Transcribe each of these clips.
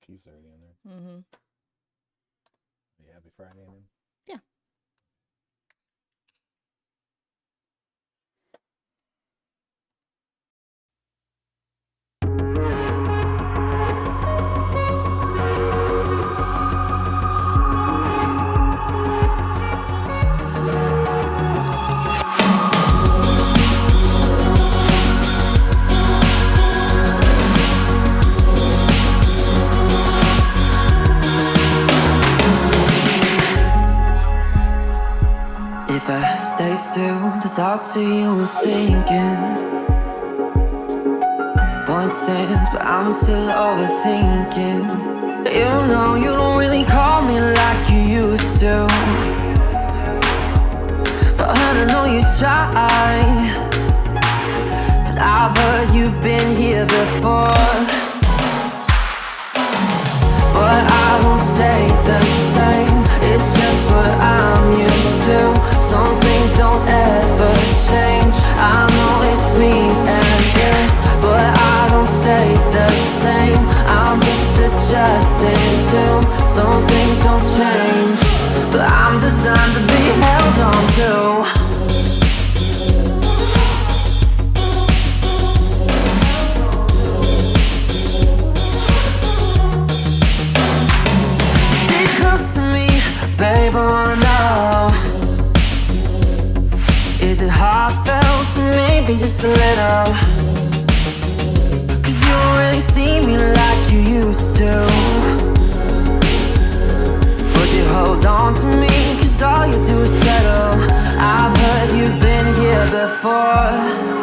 Keith's already in there. Mm-hmm. Yeah, happy Friday in him. Yeah. If I stay still, the thoughts of you are sinking. Point stands, but I'm still overthinking. You know you don't really call me like you used to, but I know you try. And I've heard you've been here before, but I won't stay the same. It's just what I'm used to. Some things don't ever change. I know it's me and you, but I don't stay the same. I'm just adjusting to. Some things don't change, but I'm designed to be held on to. Babe, I wanna know, is it heartfelt or maybe just a little? Cause you don't really see me like you used to, but you hold on to me cause all you do is settle. I've heard you've been here before.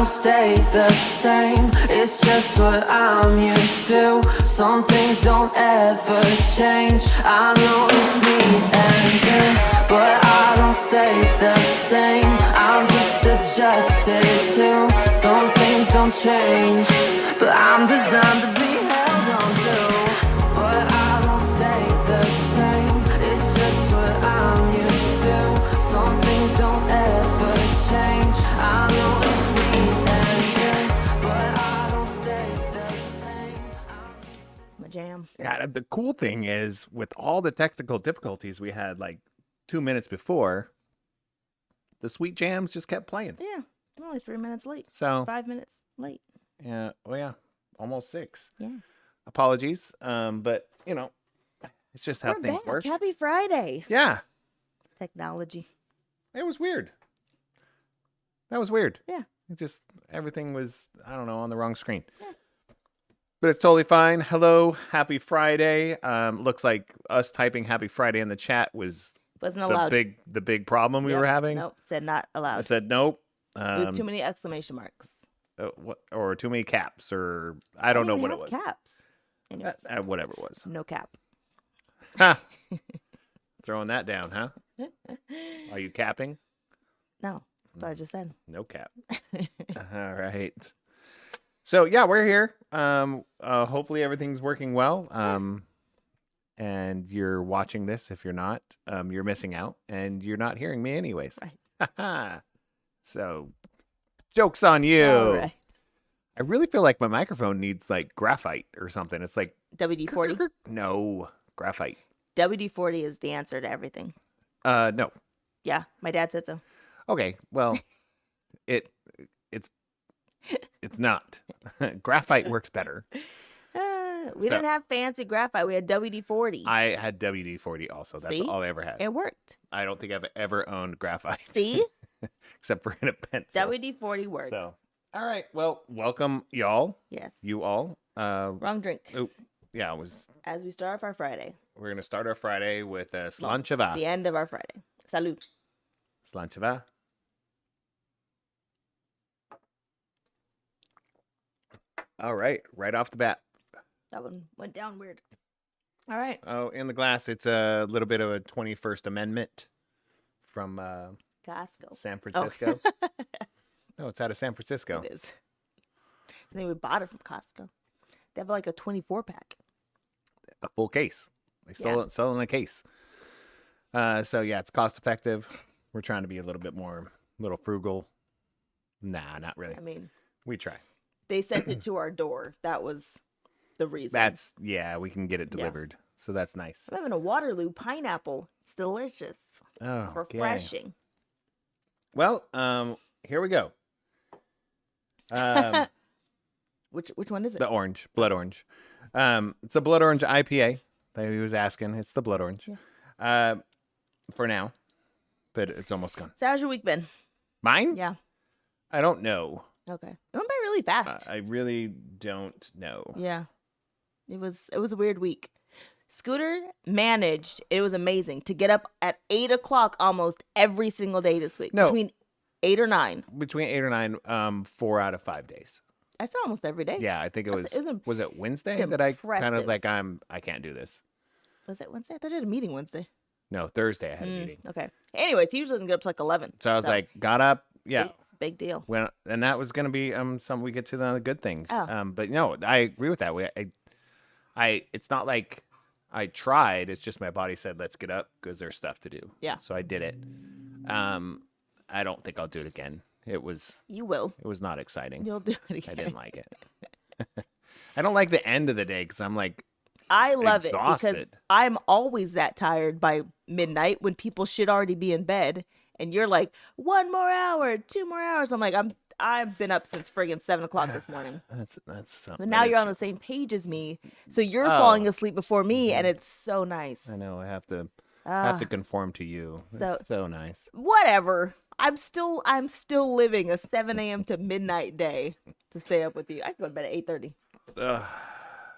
Stay the same, it's just what I'm used to. Some things don't ever change. I know it's me and you, but I don't stay the same. I'm just adjusted to. Some things don't change, but I'm designed to be held on to. But I don't stay the same, it's just what I'm used to. Some things don't ever change. I know it's jam. Yeah, the cool thing is with all the technical difficulties we had like 2 minutes before, the sweet jams just kept playing. Yeah, I'm only 3 minutes late. So 5 minutes late. Yeah, well, yeah, almost 6. Yeah. Apologies, but you know, it's just how things work. Happy Friday. Yeah. Technology. It was weird. That was weird. Yeah. It just everything was, I don't know, on the wrong screen. Yeah. But it's totally fine. Hello, happy Friday. Looks like us typing happy Friday in the chat wasn't allowed. The big problem we were having. Nope, said not allowed. I said nope. It was too many exclamation marks. Or too many caps, or I don't know what it was. Caps. Anyways, whatever it was. No cap. Ha! Throwing that down, huh? Are you capping? No, that's what I just said. No cap. All right. So yeah, we're here. Hopefully everything's working well. And you're watching this. If you're not, you're missing out, and you're not hearing me anyways. Right. So, joke's on you. All right. I really feel like my microphone needs like graphite or something. It's like WD-40. No, graphite. WD-40 is the answer to everything. No. Yeah, my dad said so. Okay, well, it's not. Graphite works better. We didn't have fancy graphite. We had WD-40. I had WD-40 also. That's See? all I ever had. It worked. I don't think I've ever owned graphite. See? Except for in a pencil. WD-40 worked. So, all right. Well, welcome, y'all. Yes. You all. Wrong drink. Oh, yeah, it was. As we start off our Friday. We're going to start our Friday with Slancheva. The end of our Friday. Salud. Slancheva. All right. Right off the bat. That one went down weird. All right. Oh, in the glass, it's a little bit of a 21st Amendment from Costco. San Francisco. No, it's out of San Francisco. It is. I think we bought it from Costco. They have like a 24-pack. A full case. They sell it in a case. So yeah, it's cost effective. We're trying to be a little frugal. Nah, not really. I mean, We try. they sent it to our door. That was the reason. We can get it delivered. So that's nice. I'm having a Waterloo pineapple. It's delicious. Oh, Refreshing. Well, here we go. Which one is it? The orange, blood orange. It's a blood orange IPA that he was asking. It's the blood orange. Yeah. For now, but it's almost gone. So how's your week been? Mine? Yeah. I don't know. Okay. It went by really fast. I really don't know. Yeah. It was a weird week. Scooter managed, it was amazing, to get up at 8 o'clock almost every single day this week. No. Between 8 or 9. Between 8 or 9, 4 out of 5 days. I said almost every day. Yeah, I think it was. Was it Wednesday it's that I kind of impressive. like I can't do this. Was it Wednesday? I thought I had a meeting Wednesday. No, Thursday I had a meeting. Okay. Anyways, he usually doesn't get up to like 11. So I was like, got up. Yeah. Big deal. Well, and that was going to be something we get to the good things. Oh. But no, I agree with that. It's not like I tried. It's just my body said, let's get up because there's stuff to do. Yeah. So I did it. I don't think I'll do it again. It was You will. not exciting. You'll do it again. I didn't like it. I don't like the end of the day because I'm like, I love it because exhausted. I'm always that tired by midnight when people should already be in bed, and you're like 1 more hour, 2 more hours. I'm like, I've been up since friggin' 7 o'clock this morning. that's something. But now you're on the same page as me, so you're falling asleep before me, and it's so nice. I know. I have to conform to you. It's so nice. Whatever. I'm still living a 7 a.m. to midnight day to stay up with you. I could go to bed at 8:30. Ugh,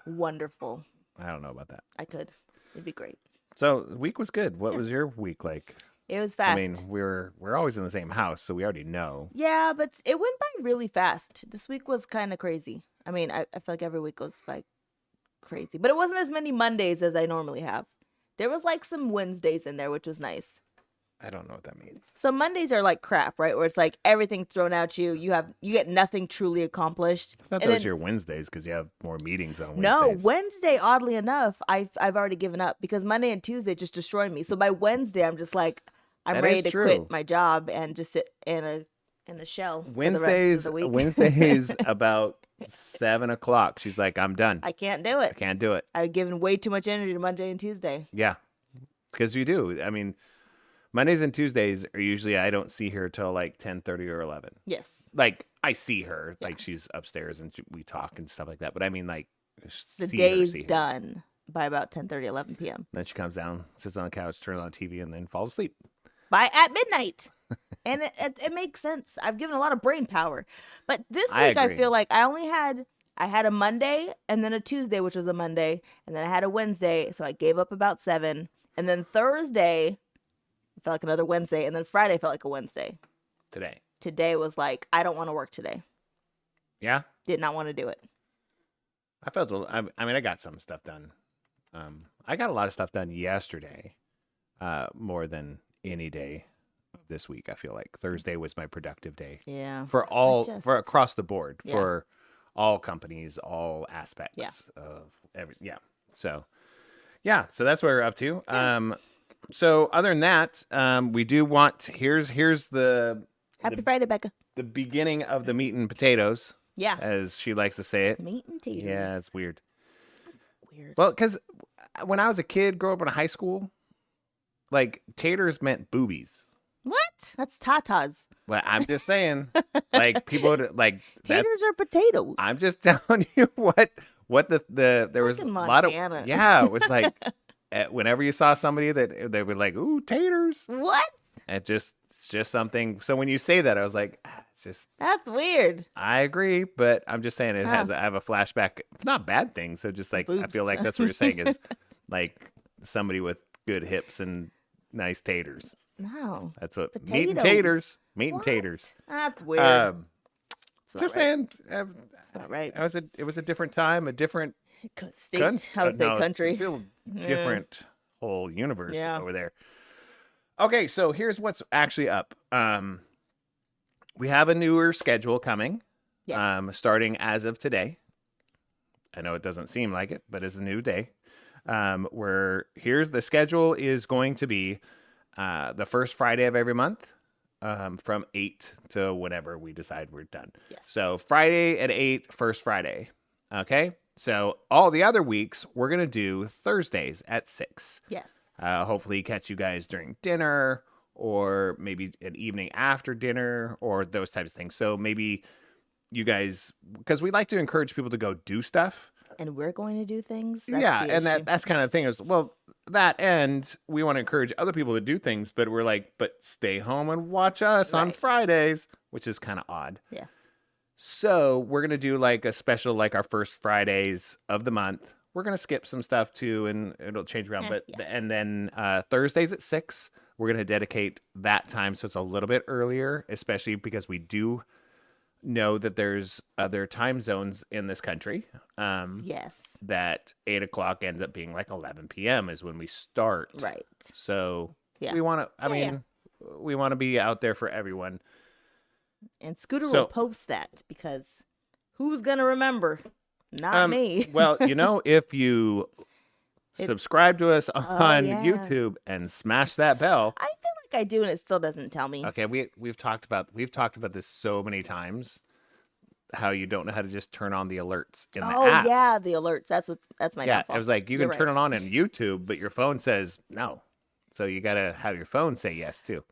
Wonderful. I don't know about that. I could. It'd be great. So the week was good. What was your week like? It was fast. I mean, we're always in the same house, so we already know. Yeah, but it went by really fast. This week was kind of crazy. I mean, I feel like every week goes by crazy, but it wasn't as many Mondays as I normally have. There was like some Wednesdays in there, which was nice. I don't know what that means. So Mondays are like crap, right? Where it's like everything thrown at you. You get nothing truly accomplished. I thought And those then- your Wednesdays because you have more meetings on Wednesdays. No, Wednesday, oddly enough, I've already given up because Monday and Tuesday just destroyed me. So by Wednesday, I'm just like, I'm That ready is to true. quit my job and just sit in a shell. For the rest of the week. Wednesdays about 7 o'clock. She's like, I'm done. I can't do I it. can't do it. I've given way too much energy to Monday and Tuesday. Yeah, because you do. I mean, Mondays and Tuesdays are usually I don't see her till like 10:30 or 11. Yes. Like I see her, like she's upstairs and we talk and stuff like that. But I mean, like The see day's her. done by about 10:30, 11 p.m. Then she comes down, sits on the couch, turns on TV, and then falls asleep. At midnight. And it makes sense. I've given a lot of brain power. But this I week I agree. feel like I had a Monday and then a Tuesday, which was a Monday, and then I had a Wednesday, so I gave up about 7. And then Thursday felt like another Wednesday, and then Friday felt like a Wednesday. Today. Today was like, I don't want to work today. Yeah, Did not want to do it. I felt. I mean, I got some stuff done. I got a lot of stuff done yesterday, more than any day this week. I feel like Thursday was my productive day Yeah. for across the board Yeah. for all companies, all aspects of every. Yeah. So, yeah. So that's what we're up to. So other than that, we do want here's the Happy Friday, Becca. the beginning of the meat and potatoes, Yeah. as she likes to say it. Meat and taters. Yeah, it's weird. Weird. Well, because when I was a kid, growing up in high school, like taters meant boobies. What? That's tatas. But I'm just saying, like people would, like that's. Taters are potatoes. I'm just telling you what the there was a Fucking lot of Montana. yeah. It was like whenever you saw somebody that they were like, ooh, taters. What? It's just something. So when you say that, I was like, it's just. That's weird. I agree, but I'm just saying it has. Oh. I have a flashback. It's not bad things. So just like I Boobs. feel like that's what you're saying is like somebody with good hips and nice taters. No. That's what meat and Potatoes. taters. Meat and What? taters. That's weird. It's not Just right. saying. It's not right. It was a different time, a different State. I would say no, country. it's a real different whole universe Yeah. over there. Okay, so here's what's actually up. We have a newer schedule coming. Yes. Starting as of today. I know it doesn't seem like it, but it's a new day. Where here's the schedule is going to be the first Friday of every month from 8 to whenever we decide we're done. Yes. So Friday at 8, first Friday. Okay. So all the other weeks, we're going to do Thursdays at 6. Yes. Hopefully catch you guys during dinner or maybe an evening after dinner or those types of things. So maybe you guys, because we like to encourage people to go do stuff. And we're going to do things. That's Yeah, the and issue. that's kind of the thing is, well, that and we want to encourage other people to do things, but we're like, but stay home and watch us on Right. Fridays, which is kind of odd. Yeah. So we're going to do like a special, like our first Fridays of the month. We're going to skip some stuff too, and it'll change around. But yeah. and then Thursdays at 6, we're going to dedicate that time. So it's a little bit earlier, especially because we do know that there's other time zones in this country. Yes. That 8 o'clock ends up being like 11 p.m. is when we start. Right. So Yeah. we want to, I Yeah, mean, we want to be out there for everyone. And Scooter So- will post that because who's going to remember? Not me. Well, if you subscribe to us on yeah. YouTube and smash that bell. I feel like I do, and it still doesn't tell me. Okay, we've talked about this so many times. How you don't know how to just turn on the alerts in the app. Yeah, the alerts. That's my downfall. It was like you You're can turn it on YouTube, but your phone says no. So you got to have your phone say yes too.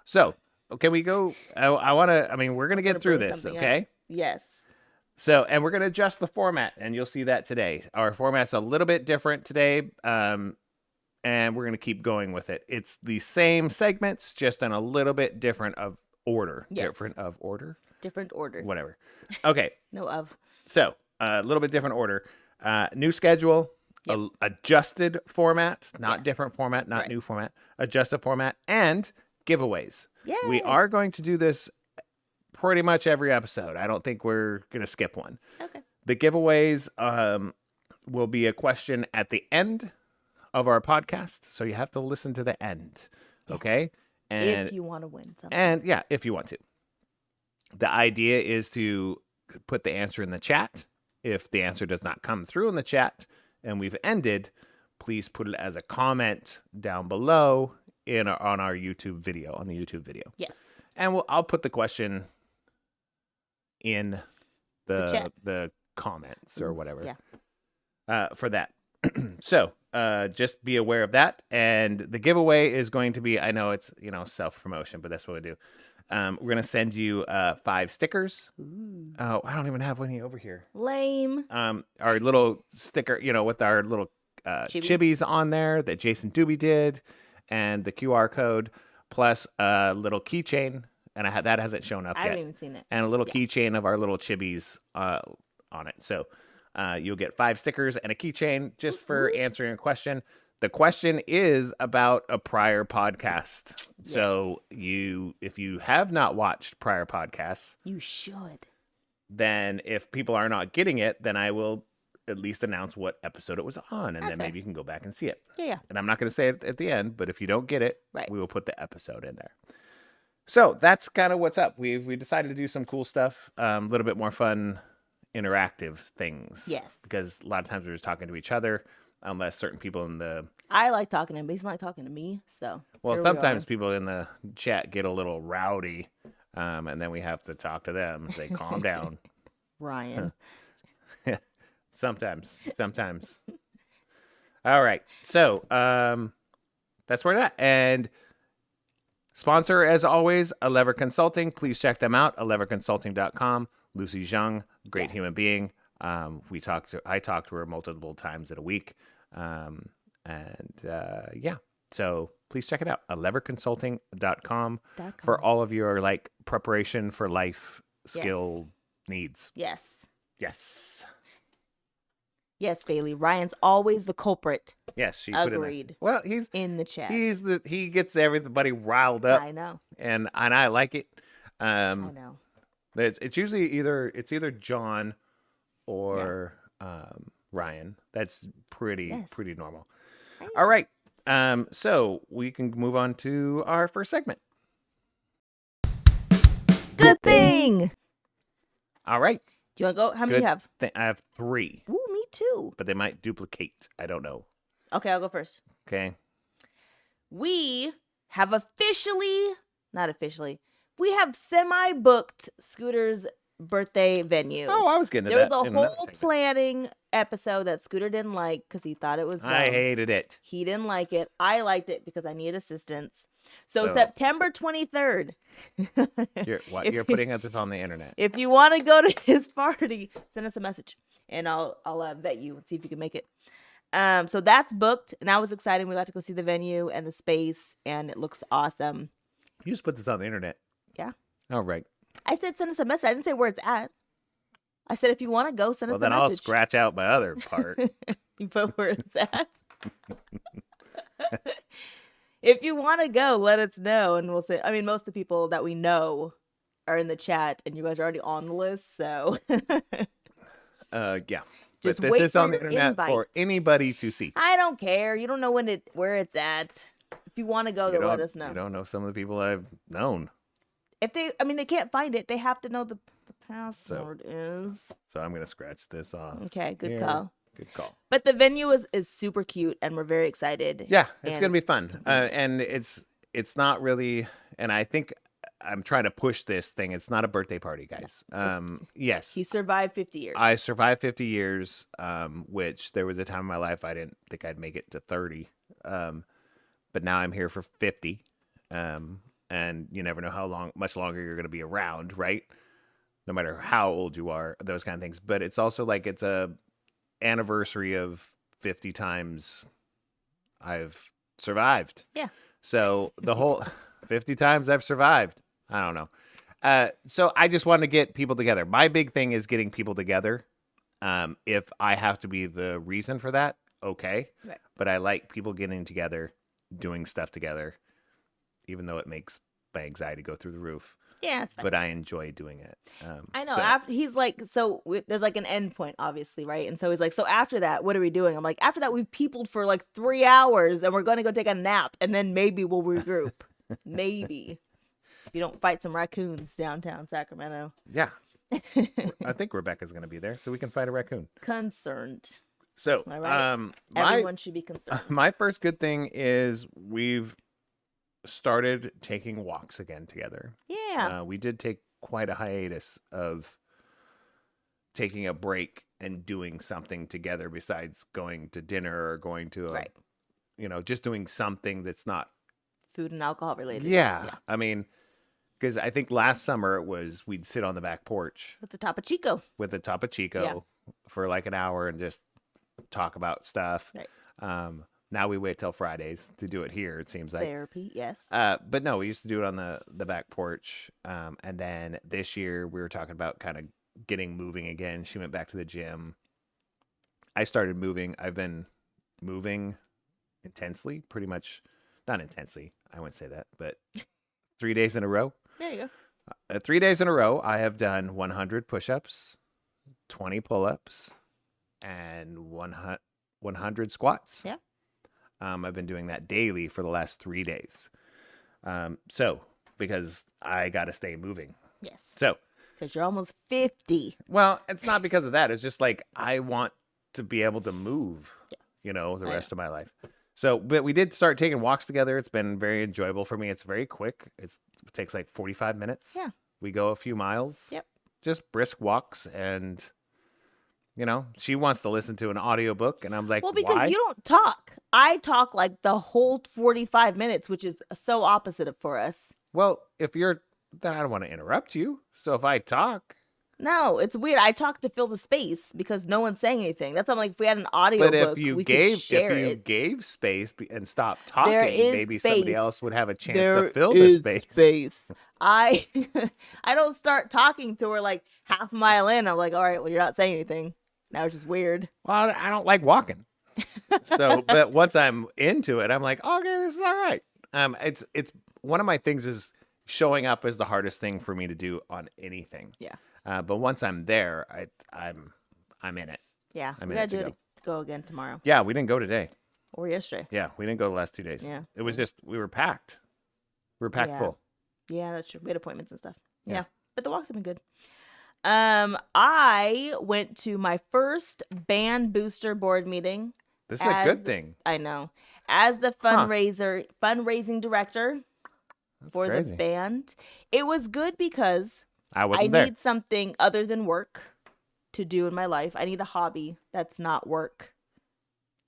So, can we go? We're going to get through bring this, something okay? up. Yes. So, and we're going to adjust the format, and you'll see that today. Our format's a little bit different today, and we're going to keep going with it. It's the same segments, just in a little bit different of order. Yes. Different of order? Different order. Whatever. Okay. No of. So, a little bit different order. New schedule, adjusted format, not Yes. different format, not Right. new format, adjusted format, and giveables. Yay. We are going to do this pretty much every episode. I don't think we're going to skip one. Okay. The giveaways will be a question at the end of our podcast, so you have to listen to the end, okay? And if you want to win something. and yeah, if you want to. The idea is to put the answer in the chat. If the answer does not come through in the chat and we've ended, please put it as a comment down below on our YouTube video, on the YouTube video. Yes. And I'll put the question in the comments or whatever. Yeah. For that. So, just be aware of that. And the giveaway is going to be, I know it's, self-promotion, but that's what we do. We're going to send you 5 stickers. Ooh. Oh, I don't even have any over here. Lame. Our little sticker, with our little chibis on there that Jason Doobie did, and the QR code, plus a little keychain, and that hasn't shown up I yet. haven't even seen it. And a little keychain of our little chibis on it. So you'll get 5 stickers and a keychain just for answering a question. The question is about a prior podcast. Yes. So if you have not watched prior podcasts, You should. then if people are not getting it, then I will at least announce what episode it was on, and That's then fair. maybe you can go back and see it. Yeah. And I'm not going to say it at the end, but if you don't get it, Right. we will put the episode in there. So that's kind of what's up. We decided to do some cool stuff, a little bit more fun, interactive things. Yes. Because a lot of times we're just talking to each other, unless certain people in the I like talking to him, but he's not talking to me. So. well, here we sometimes are. people in the chat get a little rowdy, and then we have to talk to them. Say, calm down. Ryan. Sometimes. All right. So, that's where that. And sponsor, as always, Lever Consulting. Please check them out. leverconsulting.com. Lucy Zhang, great human being. I talk to her multiple times in a week. Yeah. So please check it out. leverconsulting.com for all of your preparation for life skill needs. Yes. Yes. Yes, Bailey. Ryan's always the culprit. Yes, she put Agreed. in there. Well, he's In the chat. he gets everybody riled up, I know. and I like it. I know. It's usually either John or Ryan. That's pretty normal. All right. So we can move on to our first segment. Good thing. All right. Do you want to go? How many do you have? I have 3, Ooh, me too. but they might duplicate. I don't know. Okay, I'll go first. Okay. We have not officially, we have semi-booked Scooter's birthday venue. Oh, I was getting to There was that. a in another whole segment. planning episode that Scooter didn't like because he thought it was dumb. I hated it. He didn't like it. I liked it because I needed assistance. So So- September 23rd. You're putting this on the internet. If you want to go to his party, send us a message and I'll vet you and see if you can make it. So that's booked and that was exciting. We got to go see the venue and the space and it looks awesome. You just put this on the internet. Yeah. All right. I said send us a message. I didn't say where it's at. I said if you want to go, send Well, us a then message. I'll scratch out my other part. You put where it's at. If you want to go, let us know and we'll say. I mean, most of the people that we know are in the chat and you guys are already on the list, so Yeah. Just But wait this is for on the your internet invite. for anybody to see. I don't care. You don't know where it's at. If you want to go, You then don't, let us know. You don't know some of the people I've known. If they can't find it. They have to know the password is. So I'm going to scratch this off. Okay, good Here. call. Good call. But the venue is super cute, and we're very excited. Yeah, it's And- going to be fun. And it's not really, and I think I'm trying to push this thing. It's not a birthday party, guys. Yes. He survived 50 years. I survived 50 years, which there was a time in my life I didn't think I'd make it to 30. But now I'm here for 50. And you never know how much longer you're going to be around, right? No matter how old you are, those kind of things. But it's also like it's a anniversary of 50 times I've survived. Yeah. So the whole 50 times I've survived. I don't know. So I just want to get people together. My big thing is getting people together. If I have to be the reason for that, okay. Right. But I like people getting together, doing stuff together, even though it makes my anxiety go through the roof. Yeah, it's fine. But I enjoy doing it. I know. so- After he's like, there's like an end point, obviously, right? And so he's like, so after that, what are we doing? I'm like, after that, we've peopled for like 3 hours, and we're going to go take a nap, and then maybe we'll regroup. Maybe if you don't fight some raccoons downtown Sacramento. Yeah. I think Rebekah's going to be there, so we can fight a raccoon. Concerned. So, All right. my Everyone should be concerned. my first good thing is we've started taking walks again together. Yeah. We did take quite a hiatus of taking a break and doing something together besides going to dinner or going to Right. just doing something that's not. Food and alcohol related. Yeah. I mean, because I think last summer it was we'd sit on the back porch With the Topo Chico. with the Topo Chico for like an hour and just talk about stuff. Right. Now we wait till Fridays to do it here, it seems like. Therapy. Yes. But no, we used to do it on the back porch. And then this year we were talking about kind of getting moving again. She went back to the gym. I started moving. I've been moving intensely, pretty much. Not intensely. I wouldn't say that, but 3 days in a row. There you go. 3 days in a row, I have done 100 push-ups, 20 pull-ups, and 100 squats. Yeah. I've been doing that daily for the last 3 days. So, because I got to stay moving. Yes. So, Because you're almost 50. well, it's not because of that. It's just like I want to be able to move, the I rest of my life. So, but we did start taking walks together. It's been very enjoyable for me. It's very quick. It takes like 45 minutes. Yeah. We go a few miles. Yep. Just brisk walks. And, she wants to listen to an audiobook. And I'm like, Well, because why? you don't talk. I talk like the whole 45 minutes, which is so opposite for us. Well, then I don't want to interrupt you. So if I talk. No, it's weird. I talk to fill the space because no one's saying anything. That's why I'm like, if we had an audio But book, if you we gave could share it. gave space and stopped talking, There is maybe somebody space. else would have a chance There to fill the is space. space. I don't start talking till we're like half a mile in. I'm like, all right, well, you're not saying anything. That was just weird. Well, I don't like walking. But once I'm into it, I'm like, okay, this is all right. It's one of my things is showing up is the hardest thing for me to do on anything. Yeah. But once I'm there, I'm in it. Yeah. I'm We in got it to to do it go again tomorrow. Yeah, we didn't go today. Or yesterday. Yeah, we didn't go the last 2 days. Yeah. It was just we were packed. We were packed Yeah. full. Yeah, that's true. We had appointments and stuff. Yeah. Yeah. But the walks have been good. I went to my first band booster board meeting. This is a good thing. I know. As the fundraising director for crazy. the band. It was good because I I there. need something other than work to do in my life. I need a hobby that's not work.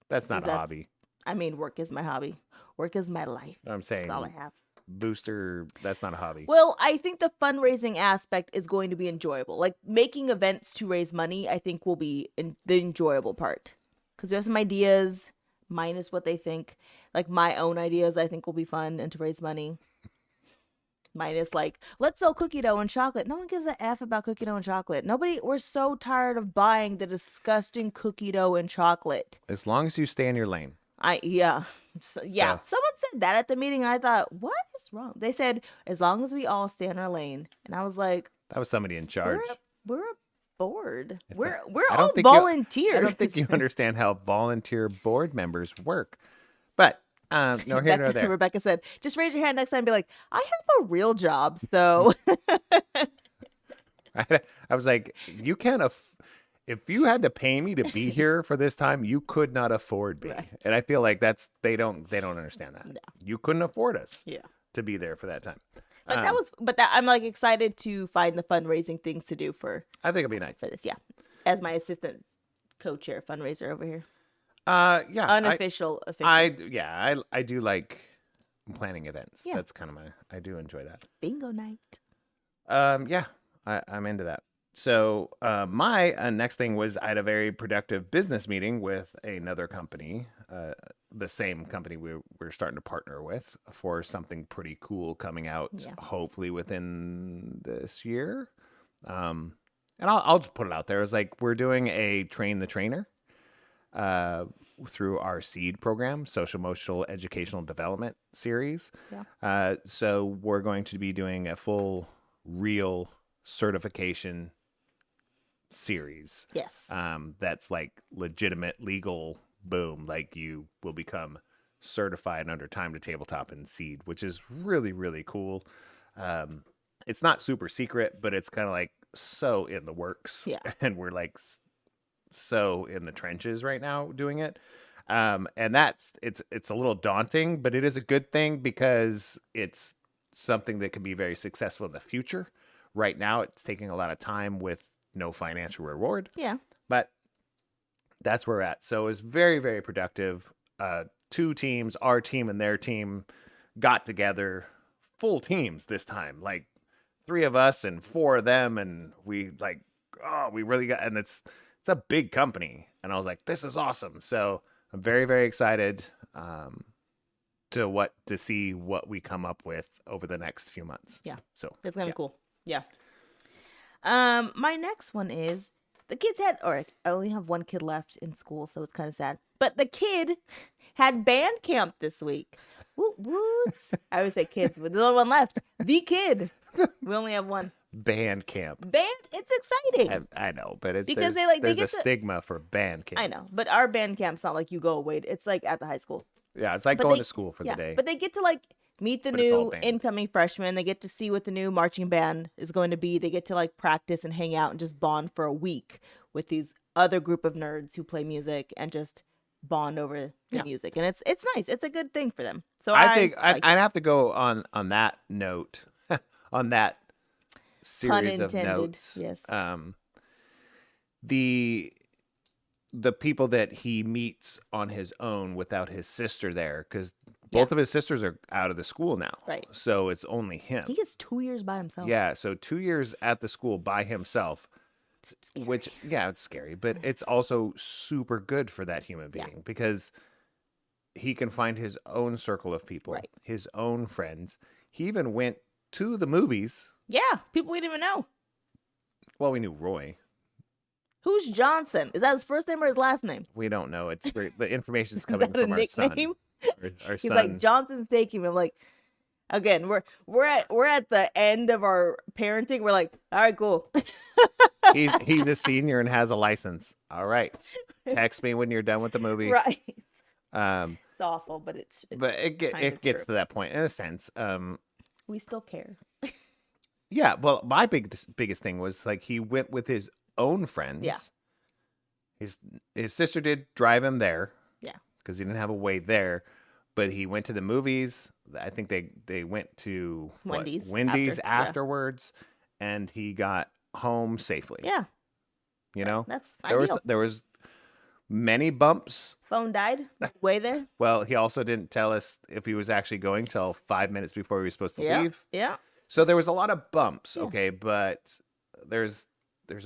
That's not a hobby. I mean, work is my hobby. Work is my life. I'm saying That's all I have. booster, that's not a hobby. Well, I think the fundraising aspect is going to be enjoyable. Like making events to raise money, I think will be the enjoyable part. Because we have some ideas, minus what they think. Like my own ideas, I think will be fun and to raise money. Minus like, let's sell cookie dough and chocolate. No one gives a F about cookie dough and chocolate. We're so tired of buying the disgusting cookie dough and chocolate. As long as you stay in your lane. So, someone said that at the meeting, and I thought, what is wrong? They said, as long as we all stay in our lane. And I was like, that was somebody in charge. We're a board. We're I all don't think volunteers. I don't think you understand how volunteer board members work. But no here nor there. Rebekah said, just raise your hand next time and be like, I have a real job, so. I was like, you can't if you had to pay me to be here for this time, you could not afford me. Right. And I feel like they don't understand that. No. You couldn't afford us Yeah. to be there for that time. But I'm like excited to find the fundraising things to do for I think it'll be nice. this. Yeah. As my assistant co-chair fundraiser over here. Yeah. Official. I do like planning events. Yeah. That's kind of I do enjoy that. Bingo night. Yeah, I'm into that. So my next thing was I had a very productive business meeting with another company, the same company we're starting to partner with for something pretty cool coming out, hopefully within this year. And I'll just put it out there. It's like we're doing a train the trainer through our SEED program, Social Emotional Educational Development series. Yeah. So we're going to be doing a full real certification series. Yes. That's like legitimate legal boom. Like you will become certified under time to tabletop and SEED, which is really, really cool. It's not super secret, but it's kind of like so in the works. Yeah. And we're like so in the trenches right now doing it. And it's a little daunting, but it is a good thing because it's something that can be very successful in the future. Right now, it's taking a lot of time with no financial reward. Yeah. But that's where we're at. So it was very, very productive. Two teams, our team and their team, got together, full teams this time. Like 3 of us and 4 of them, and we really got. And it's a big company, and I was like, this is awesome. So I'm very, very excited to see what we come up with over the next few months. Yeah. So It's gonna be cool. Yeah. My next one is the kids had, or I only have one kid left in school, so it's kind of sad. But the kid had band camp this week. Woot woot. I always say kids, but there's only one left. The kid. We only have one. Band camp. It's exciting. I know, but Because there's a stigma for band camp. I know, but our band camp's not like you go away. It's like at the high school. Yeah, it's like going to school for the day. But they get to like meet the But it's all new band. incoming freshmen. They get to see what the new marching band is going to be. They get to like practice and hang out and just bond for a week with these other group of nerds who play music and just bond over the music. And it's nice. It's a good thing for them. So I think I'd have to go on that note, on that series of notes. Yes. The people that he meets on his own without his sister there, because both of his sisters are out of the school now. Right. So it's only him. He gets 2 years by himself. Yeah. So 2 years at the school by himself, which, it's scary, but it's also super good for that human being because he can find his own circle of people, his own friends. He even went to the movies. Yeah. People we didn't even know. Well, we knew Roy. Who's Johnson? Is that his first name or his last name? We don't know. It's great. The information's coming that a from our son. nickname? Our He's son. like, Johnson's taking me. I'm like, again, we're at the end of our parenting. We're like, all right, cool. he's a senior and has a license. All right. Text me when you're done with the movie. Right. It's awful, but it's But it gets to that point in a sense. we still care. Yeah. Well, my biggest thing was like he went with his own friends. Yeah. His sister did drive him there. Yeah. Because he didn't have a way there, but he went to the movies. I think they went to Wendy's afterwards, and he got home safely. Yeah. You know, that's ideal. There was many bumps. Phone died way there. Well, he also didn't tell us if he was actually going till 5 minutes before he was supposed to leave. Yeah. So there was a lot of bumps. Okay, but there's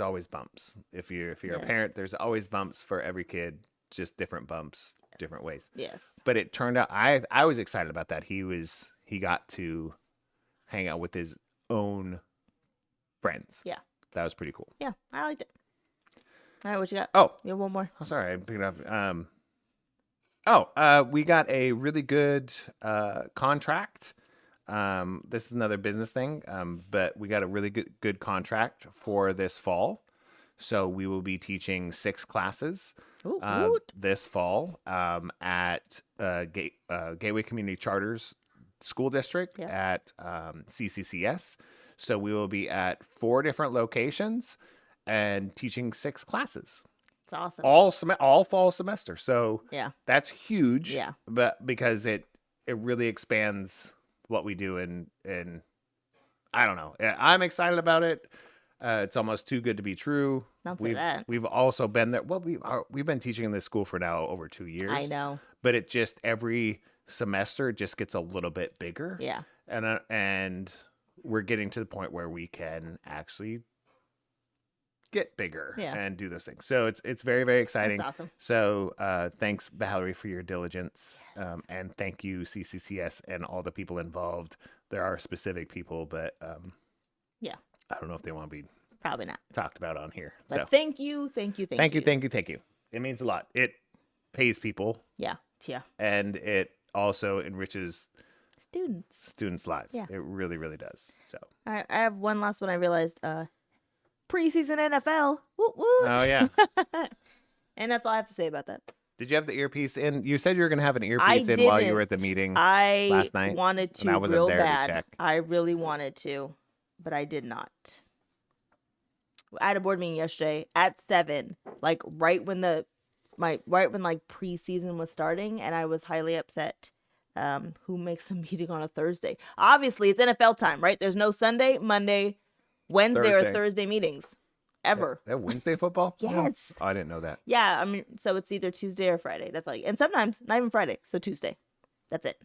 always bumps. If you're a parent, there's always bumps for every kid. Just different bumps, different ways. Yes. But it turned out I was excited about that. He got to hang out with his own friends. Yeah. That was pretty cool. Yeah, I liked it. All right, what you got? Oh, you have one more. Oh, sorry, I picked it up. We got a really good contract. This is another business thing, but we got a really good contract for this fall. So we will be teaching 6 classes this fall at Gateway Community Charters School District at CCCS. So we will be at 4 different locations and teaching 6 classes. It's awesome. All fall semester. So that's huge. Yeah. But because it really expands what we do and I don't know. I'm excited about it. It's almost too good to be true. Don't say that. We've also been there. Well, we've been teaching in this school for now over 2 years. I know. But it just every semester just gets a little bit bigger. Yeah. And we're getting to the point where we can actually get bigger and do those things. So it's very, very exciting. That's awesome. So thanks, Valerie, for your diligence. And thank you, CCCS, and all the people involved. There are specific people, but I don't know if they want to be probably not talked about on here. But so thank you. Thank you. It means a lot. It pays people. Yeah. And it also enriches students' lives. Yeah. It really, really does. So all right, I have one last one. I realized preseason NFL. Woo woo. Oh yeah. And that's all I have to say about that. Did you have the earpiece in? You said you were going to have an earpiece in while you were at the meeting last night. I wanted to real bad. I really wanted to, but I did not. I had a board meeting yesterday at 7, like right when preseason was starting, and I was highly upset. Who makes a meeting on a Thursday? Obviously, it's NFL time, right? There's no Sunday, Monday, Wednesday, or Thursday meetings ever. That Wednesday football? Yes. Oh, I didn't know that. Yeah, I mean, so it's either Tuesday or Friday. That's like, and sometimes not even Friday. So Tuesday. That's it.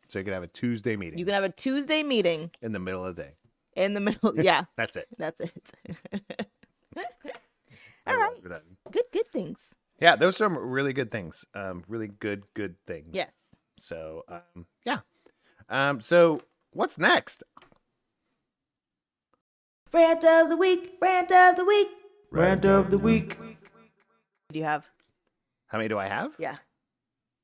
So you can have a Tuesday meeting. You can have a Tuesday meeting in the middle of the day. In the middle, yeah. That's it. All right. Good things. Yeah, those are some really good things. Really good things. Yes. So, yeah. So what's next? Rant of the week. What do you have? How many do I have? Yeah.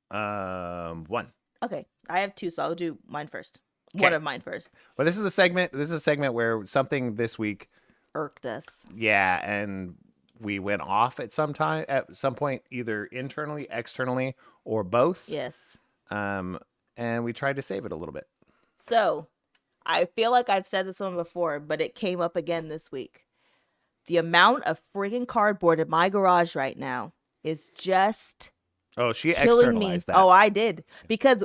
1. Okay. I have 2, so I'll do mine first. Okay. One of mine first. Well, this is a segment where something this week irked us. Yeah, and we went off at some point, either internally, externally, or both. Yes. And we tried to save it a little bit. So, I feel like I've said this one before, but it came up again this week. The amount of friggin' cardboard in my garage right now is just she killing me. That. Oh, I did. Because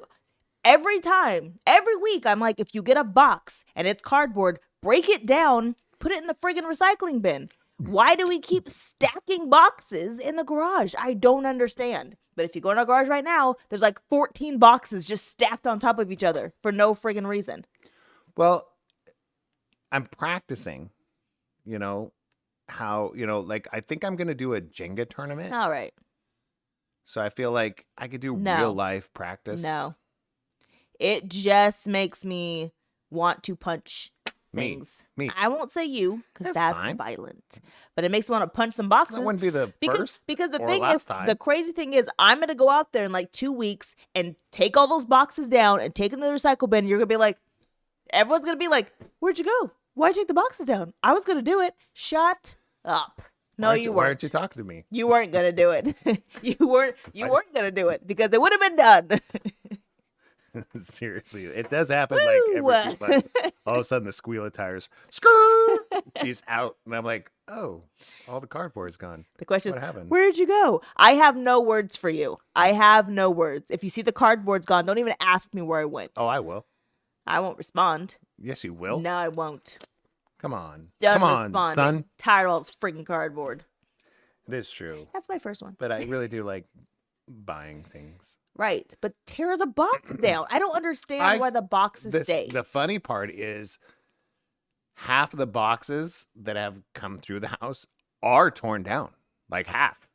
every week, I'm like, if you get a box and it's cardboard, break it down, put it in the friggin' recycling bin. Why do we keep stacking boxes in the garage? I don't understand. But if you go in our garage right now, there's like 14 boxes just stacked on top of each other for no friggin' reason. Well, I'm practicing, how, like, I think I'm going to do a Jenga tournament. All right. So I feel like I could do real life practice. No. It just makes me want to punch things. Me. I won't say you, because that's fine. Violent. But it makes me want to punch some boxes. That wouldn't be the first because the or thing last is, time. the crazy thing is, I'm going to go out there in like 2 weeks and take all those boxes down and take them to the recycle bin. You're going to be like, everyone's going to be like, where'd you go? Why'd you take the boxes down? I was going to do it. Shut up. No, you Why weren't. aren't you talking to me? You weren't gonna do it. You weren't gonna do it because it would have been done. Seriously, it does happen like every Woo! few months. All of a sudden, the squeal of tires, skrrr, she's out, and I'm like, oh, all the cardboard's gone. The question What is, happened? where'd you go? I have no words for you. I have no words. If you see the cardboard's gone, don't even ask me where I went. Oh, I will. I won't respond. Yes, you will. No, I won't. Come on, Done come on, responding. son. Tired of all this freaking cardboard. It is true, That's my first one. but I really do like buying things. Right, but tear the box down. I don't understand why the boxes stay. The funny part is half of the boxes that have come through the house are torn down, like half.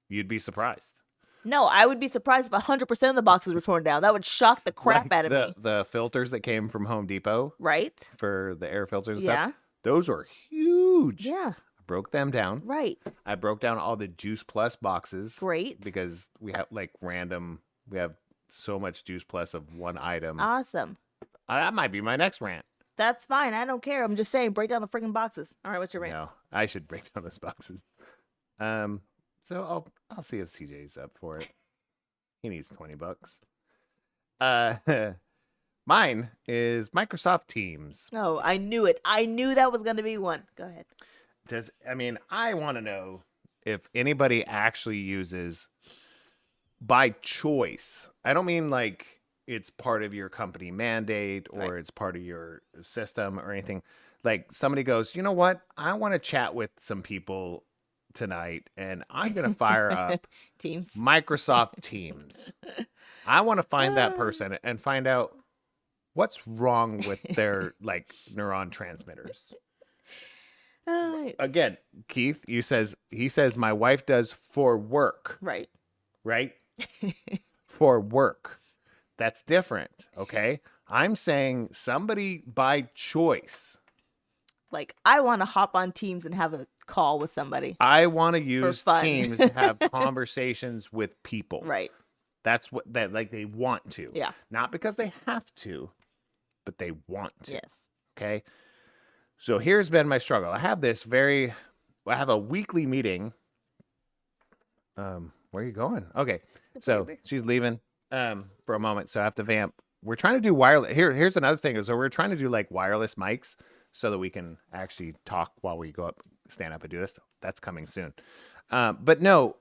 You'd be surprised. No, I would be surprised if 100% of the boxes were torn down. That would shock the crap Like out of me. The filters that came from Home Depot Right? for the air filters, and Yeah. stuff, those are huge. Yeah. I broke them down. Right. I broke down all the Juice Plus boxes. Great. Because we have we have so much Juice Plus of one item. Awesome. That might be my next rant. That's fine. I don't care. I'm just saying, break down the freaking boxes. All right, what's your rant? No, I should break down those boxes. So I'll see if CJ's up for it. He needs $20. Mine is Microsoft Teams. Oh, I knew it. I knew that was going to be one. Go ahead. I want to know if anybody actually uses by choice. I don't mean like it's part of your company mandate or Right. it's part of your system or anything. Like somebody goes, you know what? I want to chat with some people tonight and I'm going to fire up Teams. Microsoft Teams. I want to find that person and find out what's wrong with their like neuron transmitters. Again, Keith, he says my wife does for work, Right. right? For work. That's different, okay? I'm saying somebody by choice. Like, I want to hop on Teams and have a call with somebody. I want to use fun. Teams to have conversations with people. Right. That's what they want to. Yeah. Not because they have to, but they want to. Yes. Okay. So here's been my struggle. I have a weekly meeting. Where are you going? Okay. So she's leaving for a moment. So I have to vamp. We're trying to do wireless. Here's another thing. So we're trying to do like wireless mics so that we can actually talk while we go up, stand up and do this. That's coming soon. But no.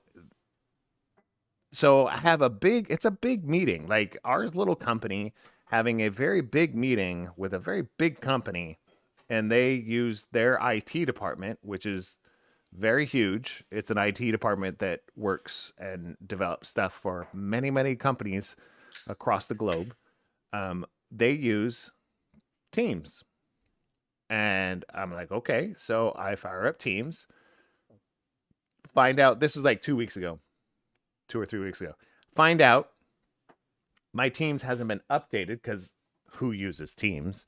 So I have it's a big meeting. Like our little company having a very big meeting with a very big company. And they use their IT department, which is very huge. It's an IT department that works and develops stuff for many, many companies across the globe. They use Teams. And I'm like, okay. So I fire up Teams. Find out, this is like 2 weeks ago. 2 or 3 weeks ago. Find out my Teams hasn't been updated because who uses Teams,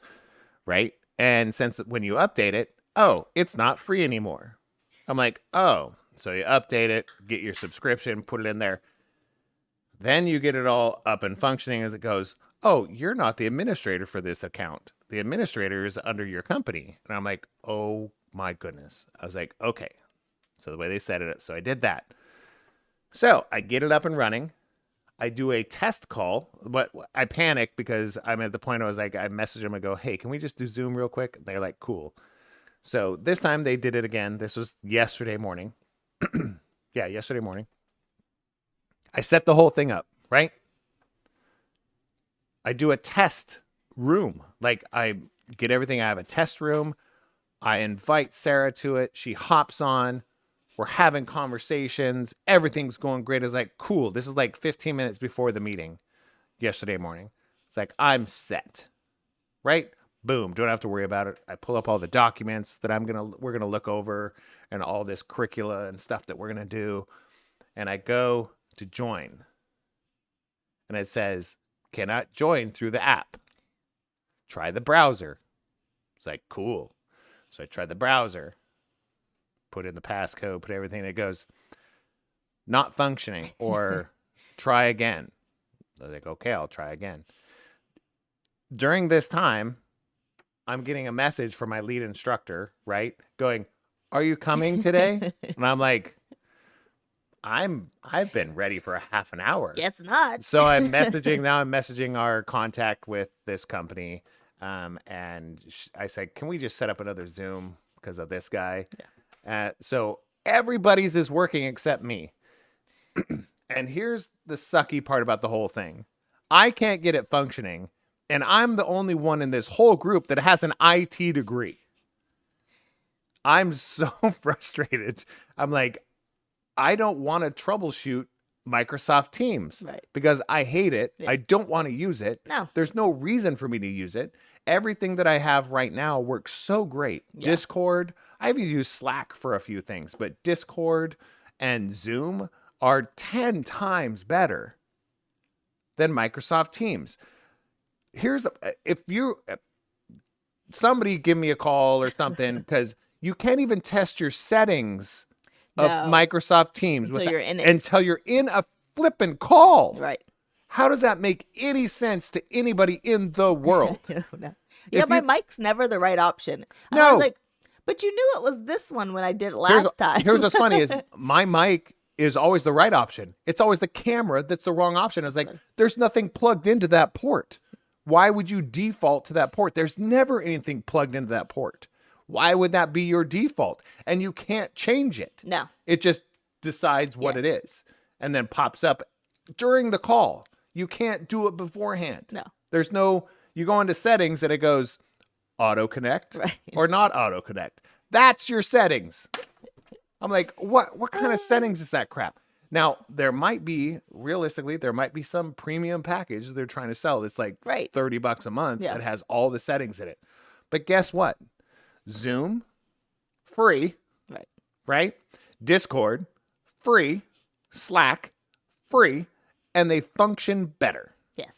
right? And since when you update it, it's not free anymore. I'm like, so you update it, get your subscription, put it in there. Then you get it all up and functioning as it goes. Oh, you're not the administrator for this account. The administrator is under your company. And I'm like, oh my goodness. I was like, okay. So the way they set it up. So I did that. So I get it up and running. I do a test call, but I panic because I'm at the point I was like, I message them and go, hey, can we just do Zoom real quick? They're like, cool. So this time they did it again. This was yesterday morning. Yeah, yesterday morning. I set the whole thing up, right? I do a test room. Like I get everything. I have a test room. I invite Sarah to it. She hops on. We're having conversations. Everything's going great. It's like, cool. This is like 15 minutes before the meeting yesterday morning. It's like, I'm set. Right? Boom. Don't have to worry about it. I pull up all the documents that we're going to look over and all this curricula and stuff that we're going to do. And I go to join. And it says, cannot join through the app. Try the browser. It's like, cool. So I tried the browser. Put in the passcode, put everything. It goes, not functioning or try again. I was like, okay, I'll try again. During this time, I'm getting a message from my lead instructor, right? Going, are you coming today? And I'm like, I've been ready for a half an hour. Guess not. So I'm messaging our contact with this company. And I said, can we just set up another Zoom because of this guy? Yeah. So everybody's is working except me. And here's the sucky part about the whole thing. I can't get it functioning. And I'm the only one in this whole group that has an IT degree. I'm so frustrated. I'm like, I don't want to troubleshoot Microsoft Teams because I hate it. Yes. I don't want to use it. No. There's no reason for me to use it. Everything that I have right now works so great. Yeah. Discord, I've used Slack for a few things, but Discord and Zoom are 10 times better than Microsoft Teams. Somebody give me a call or something, because you can't even test your settings of Microsoft Teams until you're in a flipping call. Right. How does that make any sense to anybody in the world? No. Yeah, my mic's never the right option. And I was like, but you knew it was this one when I did it last time. Here's what's funny is my mic is always the right option. It's always the camera that's the wrong option. I was like, there's nothing plugged into that port. Why would you default to that port? There's never anything plugged into that port. Why would that be your default? And you can't change it. No. It just decides what it is and then pops up during the call. You can't do it beforehand. No. There's no, you go into settings and it goes auto connect or not auto connect. That's your settings. I'm like, what kind of settings is that crap? Now, realistically, there might be some premium package they're trying to sell that's like $30 a month that has all the settings in it. But guess what? Zoom, free, right? Discord, free, Slack, free, and they function better. Yes.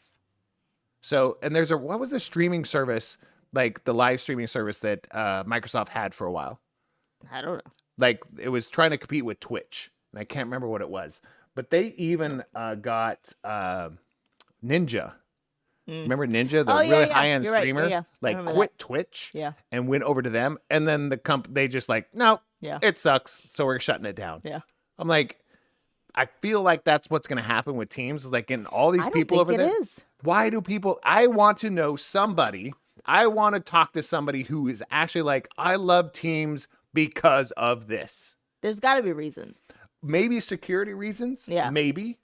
So, and what was the streaming service, like the live streaming service that Microsoft had for a while? I don't know. Like it was trying to compete with Twitch, and I can't remember what it was. But they even got Ninja. Remember Ninja, the really high-end streamer? Right. Like quit Twitch and went over to them. And then they just like, no, it sucks. So we're shutting it down. Yeah. I'm like, I feel like that's what's going to happen with Teams. Like getting all these people over there. It is. Why do people, I want to know somebody, I want to talk to somebody who is actually like, I love Teams because of this. There's got to be reasons. Maybe security reasons. Yeah. Maybe.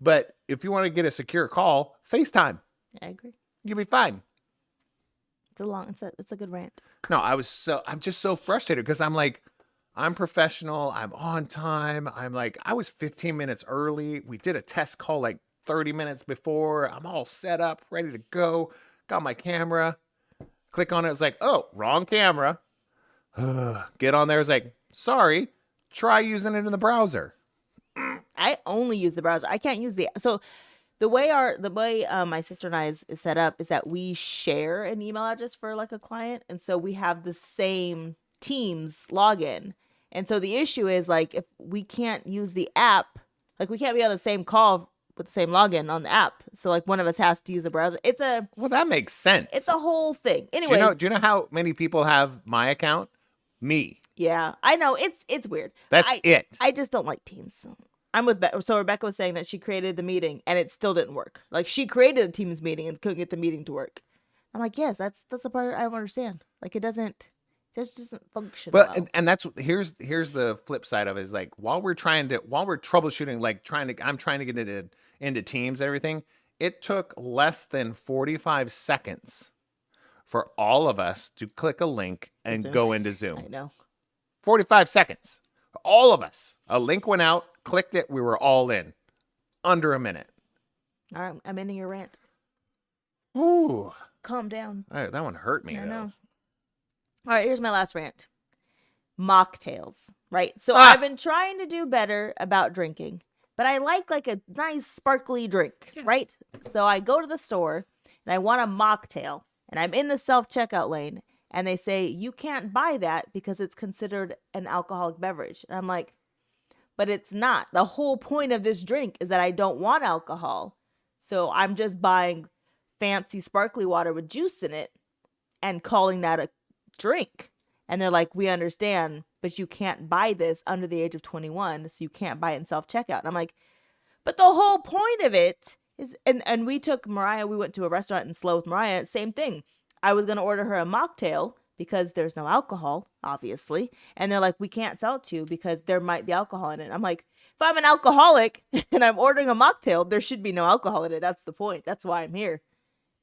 But if you want to get a secure call, FaceTime. I agree. You'll be fine. It's a good rant. No, I'm just so frustrated because I'm like, I'm professional. I'm on time. I'm like, I was 15 minutes early. We did a test call like 30 minutes before. I'm all set up, ready to go. Got my camera. Click on it. It's like, oh, wrong camera. Get on there. It's like, sorry. Try using it in the browser. I only use the browser. I can't use the way my sister and I is set up is that we share an email address for like a client, and so we have the same Teams login. And so the issue is like if we can't use the app, like we can't be on the same call with the same login on the app. So like one of us has to use a browser. Well, that makes sense. It's a whole thing. Anyway, do you know how many people have my account? Me. Yeah, I know it's weird. That's it. I just don't like Teams. I'm with so Rebekah was saying that she created the meeting and it still didn't work. Like she created a Teams meeting and couldn't get the meeting to work. I'm like, yes, that's the part I don't understand. Like it doesn't function. But well. and that's here's the flip side of it is like while we're troubleshooting, like I'm trying to get into Teams and everything, it took less than 45 seconds for all of us to click a link and go into Zoom. I know. 45 seconds. All of us. A link went out, clicked it, we were all in. Under a minute. All right, I'm ending your rant. Ooh. Calm down. All right, that one hurt me, I though. know. All right, here's my last rant. Mocktails, right? So I've been trying to do better about drinking, but I like a nice sparkly drink, right? So I go to the store and I want a mocktail, and I'm in the self-checkout lane, and they say, you can't buy that because it's considered an alcoholic beverage. And I'm like, but it's not. The whole point of this drink is that I don't want alcohol. So I'm just buying fancy sparkly water with juice in it and calling that a drink. And they're like, we understand, but you can't buy this under the age of 21, so you can't buy it in self-checkout. And I'm like, but the whole point of it is, and we took Mariah, we went to a restaurant in Slow with Mariah, same thing. I was going to order her a mocktail because there's no alcohol, obviously. And they're like, we can't sell it to you because there might be alcohol in it. I'm like, if I'm an alcoholic and I'm ordering a mocktail, there should be no alcohol in it. That's the point. That's why I'm here.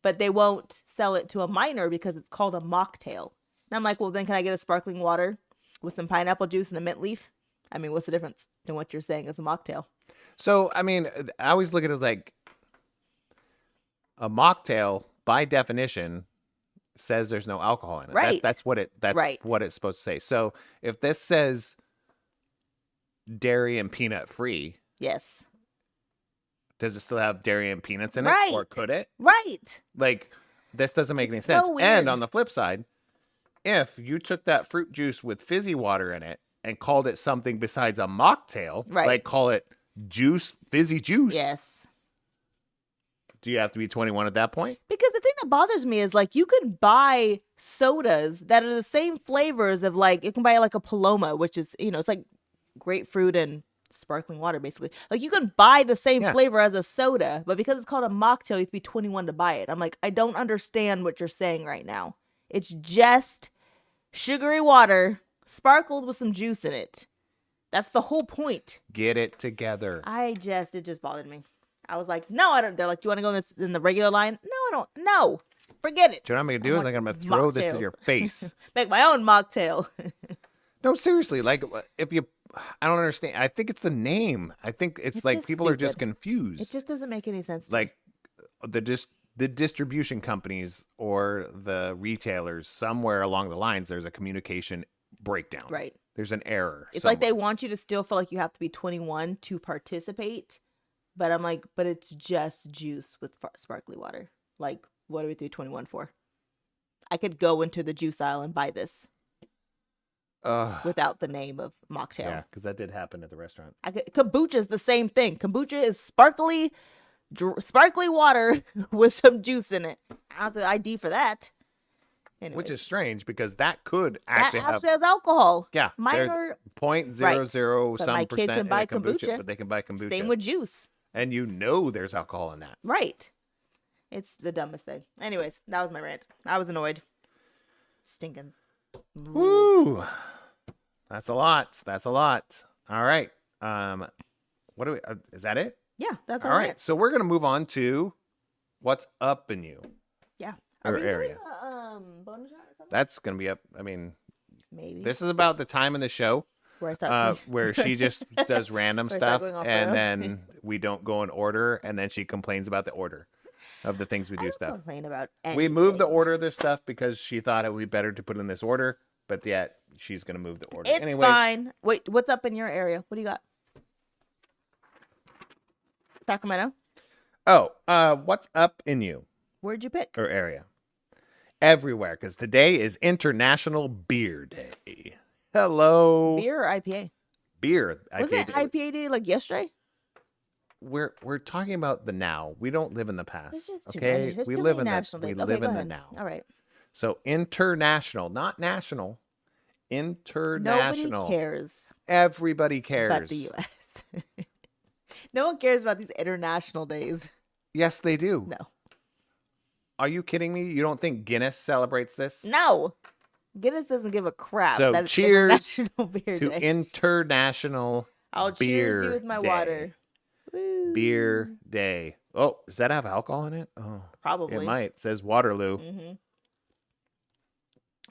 But they won't sell it to a minor because it's called a mocktail. And I'm like, well, then can I get a sparkling water with some pineapple juice and a mint leaf? I mean, what's the difference in what you're saying is a mocktail? So, I mean, I always look at it like a mocktail, by definition, says there's no alcohol in it. Right. That's what it's supposed to say. So, if this says dairy and peanut free, Yes. does it still have dairy and peanuts in it? Right. Or could it? Right. Like, this doesn't make any It's sense. so weird. And on the flip side, if you took that fruit juice with fizzy water in it and called it something besides a mocktail, Right. like call it fizzy juice, Yes. do you have to be 21 at that point? Because the thing that bothers me is like you can buy sodas that are the same flavors of like you can buy like a Paloma, which is, it's like grapefruit and sparkling water basically. Like you can buy the same Yeah. flavor as a soda, but because it's called a mocktail, you have to be 21 to buy it. I'm like, I don't understand what you're saying right now. It's just sugary water sparkled with some juice in it. That's the whole point. Get it together. It just bothered me. I was like, no, I don't. They're like, do you want to go in the regular line? No, I don't. No, forget it. Do you know what I'm going to do? I'm Is like, I'm going to throw this mocktail. in your face. Make my own mocktail. No, seriously. Like, if you, I don't understand. I think it's the name. I think it's It's like just people are just stupid. confused. It just doesn't make any sense. To me. Like the distribution companies or the retailers, somewhere along the lines, there's a communication breakdown. Right. There's an error. It's like they somewhere. want you to still feel like you have to be 21 to participate. But I'm like, but it's just juice with sparkly water. Like, what are we 21 for? I could go into the juice aisle and buy this without the name of mocktail. Yeah, because that did happen at the restaurant. Kombucha is the same thing. Kombucha is sparkly water with some juice in it. I have the ID for that. Anyways, Which is strange because that could that actually have. has alcohol. Yeah, Minor. 0.00 But some my kid percent can in buy a kombucha. but they can buy kombucha. Same with juice. And there's alcohol in that. Right. It's the dumbest thing. Anyways, that was my rant. I was annoyed. Stinking. Woo! That's a lot. That's a lot. All right. What do we? Is that it? Yeah, that's All our right. rant. So we're gonna move on to what's up in you. Yeah. Or Are we area. doing a, bonus round or something? That's gonna be up. I mean, Maybe. this is about the time in the show Where I start. where she just does random Where I start stuff, going off the and rails. then we don't go in order, and then she complains about the order of the things we I do don't stuff. complain about We moved the anything. order of this stuff because she thought it would be better to put in this order, but yet she's gonna move the order. It's Anyways, fine. Wait, what's up in your area? What do you got? Sacramento? What's up in you Where'd you pick? or area? Everywhere, because today is International Beer Day. Hello, Beer or IPA? beer. Was it Day. IPA day like yesterday? We're talking about the now. We don't live in the past. There's just too Okay, many. There's we too live many in national the days. we Okay, live go in the ahead. now. All right. So international, not national. International. Nobody cares Everybody cares. about the U.S. No one cares about these international days. Yes, they do. No. Are you kidding me? You don't think Guinness celebrates this? No. Guinness doesn't give a crap. So that it's cheers International Beer To Day. International I'll cheers you Beer with my Day. water. Woo. Beer Day. Oh, does that have alcohol in it? Oh, Probably. it might. It says Waterloo. Mm-hmm.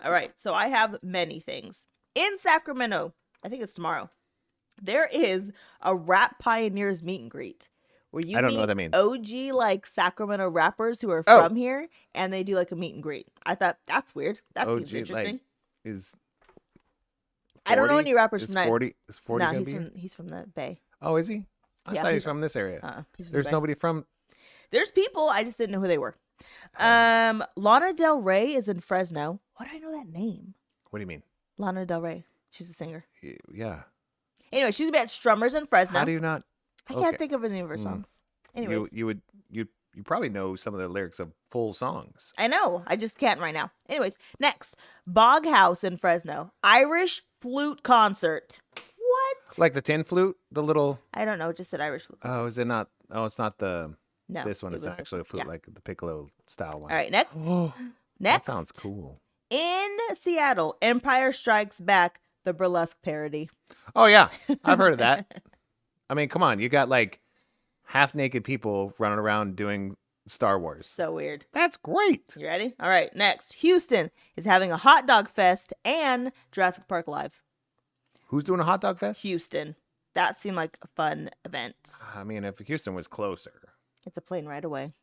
All right. So I have many things. In Sacramento, I think it's tomorrow, there is a Rap Pioneers meet and greet where you I don't meet know what that means. OG like Sacramento rappers who are Oh. from here, and they do like a meet and greet. I thought that's weird. That seems OG, interesting. like, is I don't know 40? any rappers Is from that. 40? Is 40 Nah, gonna be here? he's from the Bay. Oh, is he? I Yeah, thought he was he's- from this area. He's from There's the Bay. nobody from. There's people. I just didn't know who they were. Lana Del Rey is in Fresno. Why do I know that name? What do you mean? Lana Del Rey. She's a singer. Yeah. Anyway, she's gonna be at Strummers in Fresno. How do you not? I okay. can't think of any of her Mm. songs. Anyways, You you probably know some of the lyrics of full songs. I know. I just can't right now. Anyways, next. Bog House in Fresno. Irish flute concert. What? Like the tin flute, the little. I don't know. It just said Irish flute concert. Oh, is it not? Oh, it's not the. No. This one it is was this actually a one. flute, Yeah. like the piccolo style one. All right, next. Oh, that Next. sounds cool. In Seattle, Empire Strikes Back, the burlesque parody. Oh yeah, I've heard of that. I mean, come on, you got like half naked people running around doing Star Wars. So weird. That's great. You ready? All right, next. Houston is having a hot dog fest and Jurassic Park Live. Who's doing a hot dog fest? Houston. That seemed like a fun event. I mean, if Houston was closer It's a plane right away.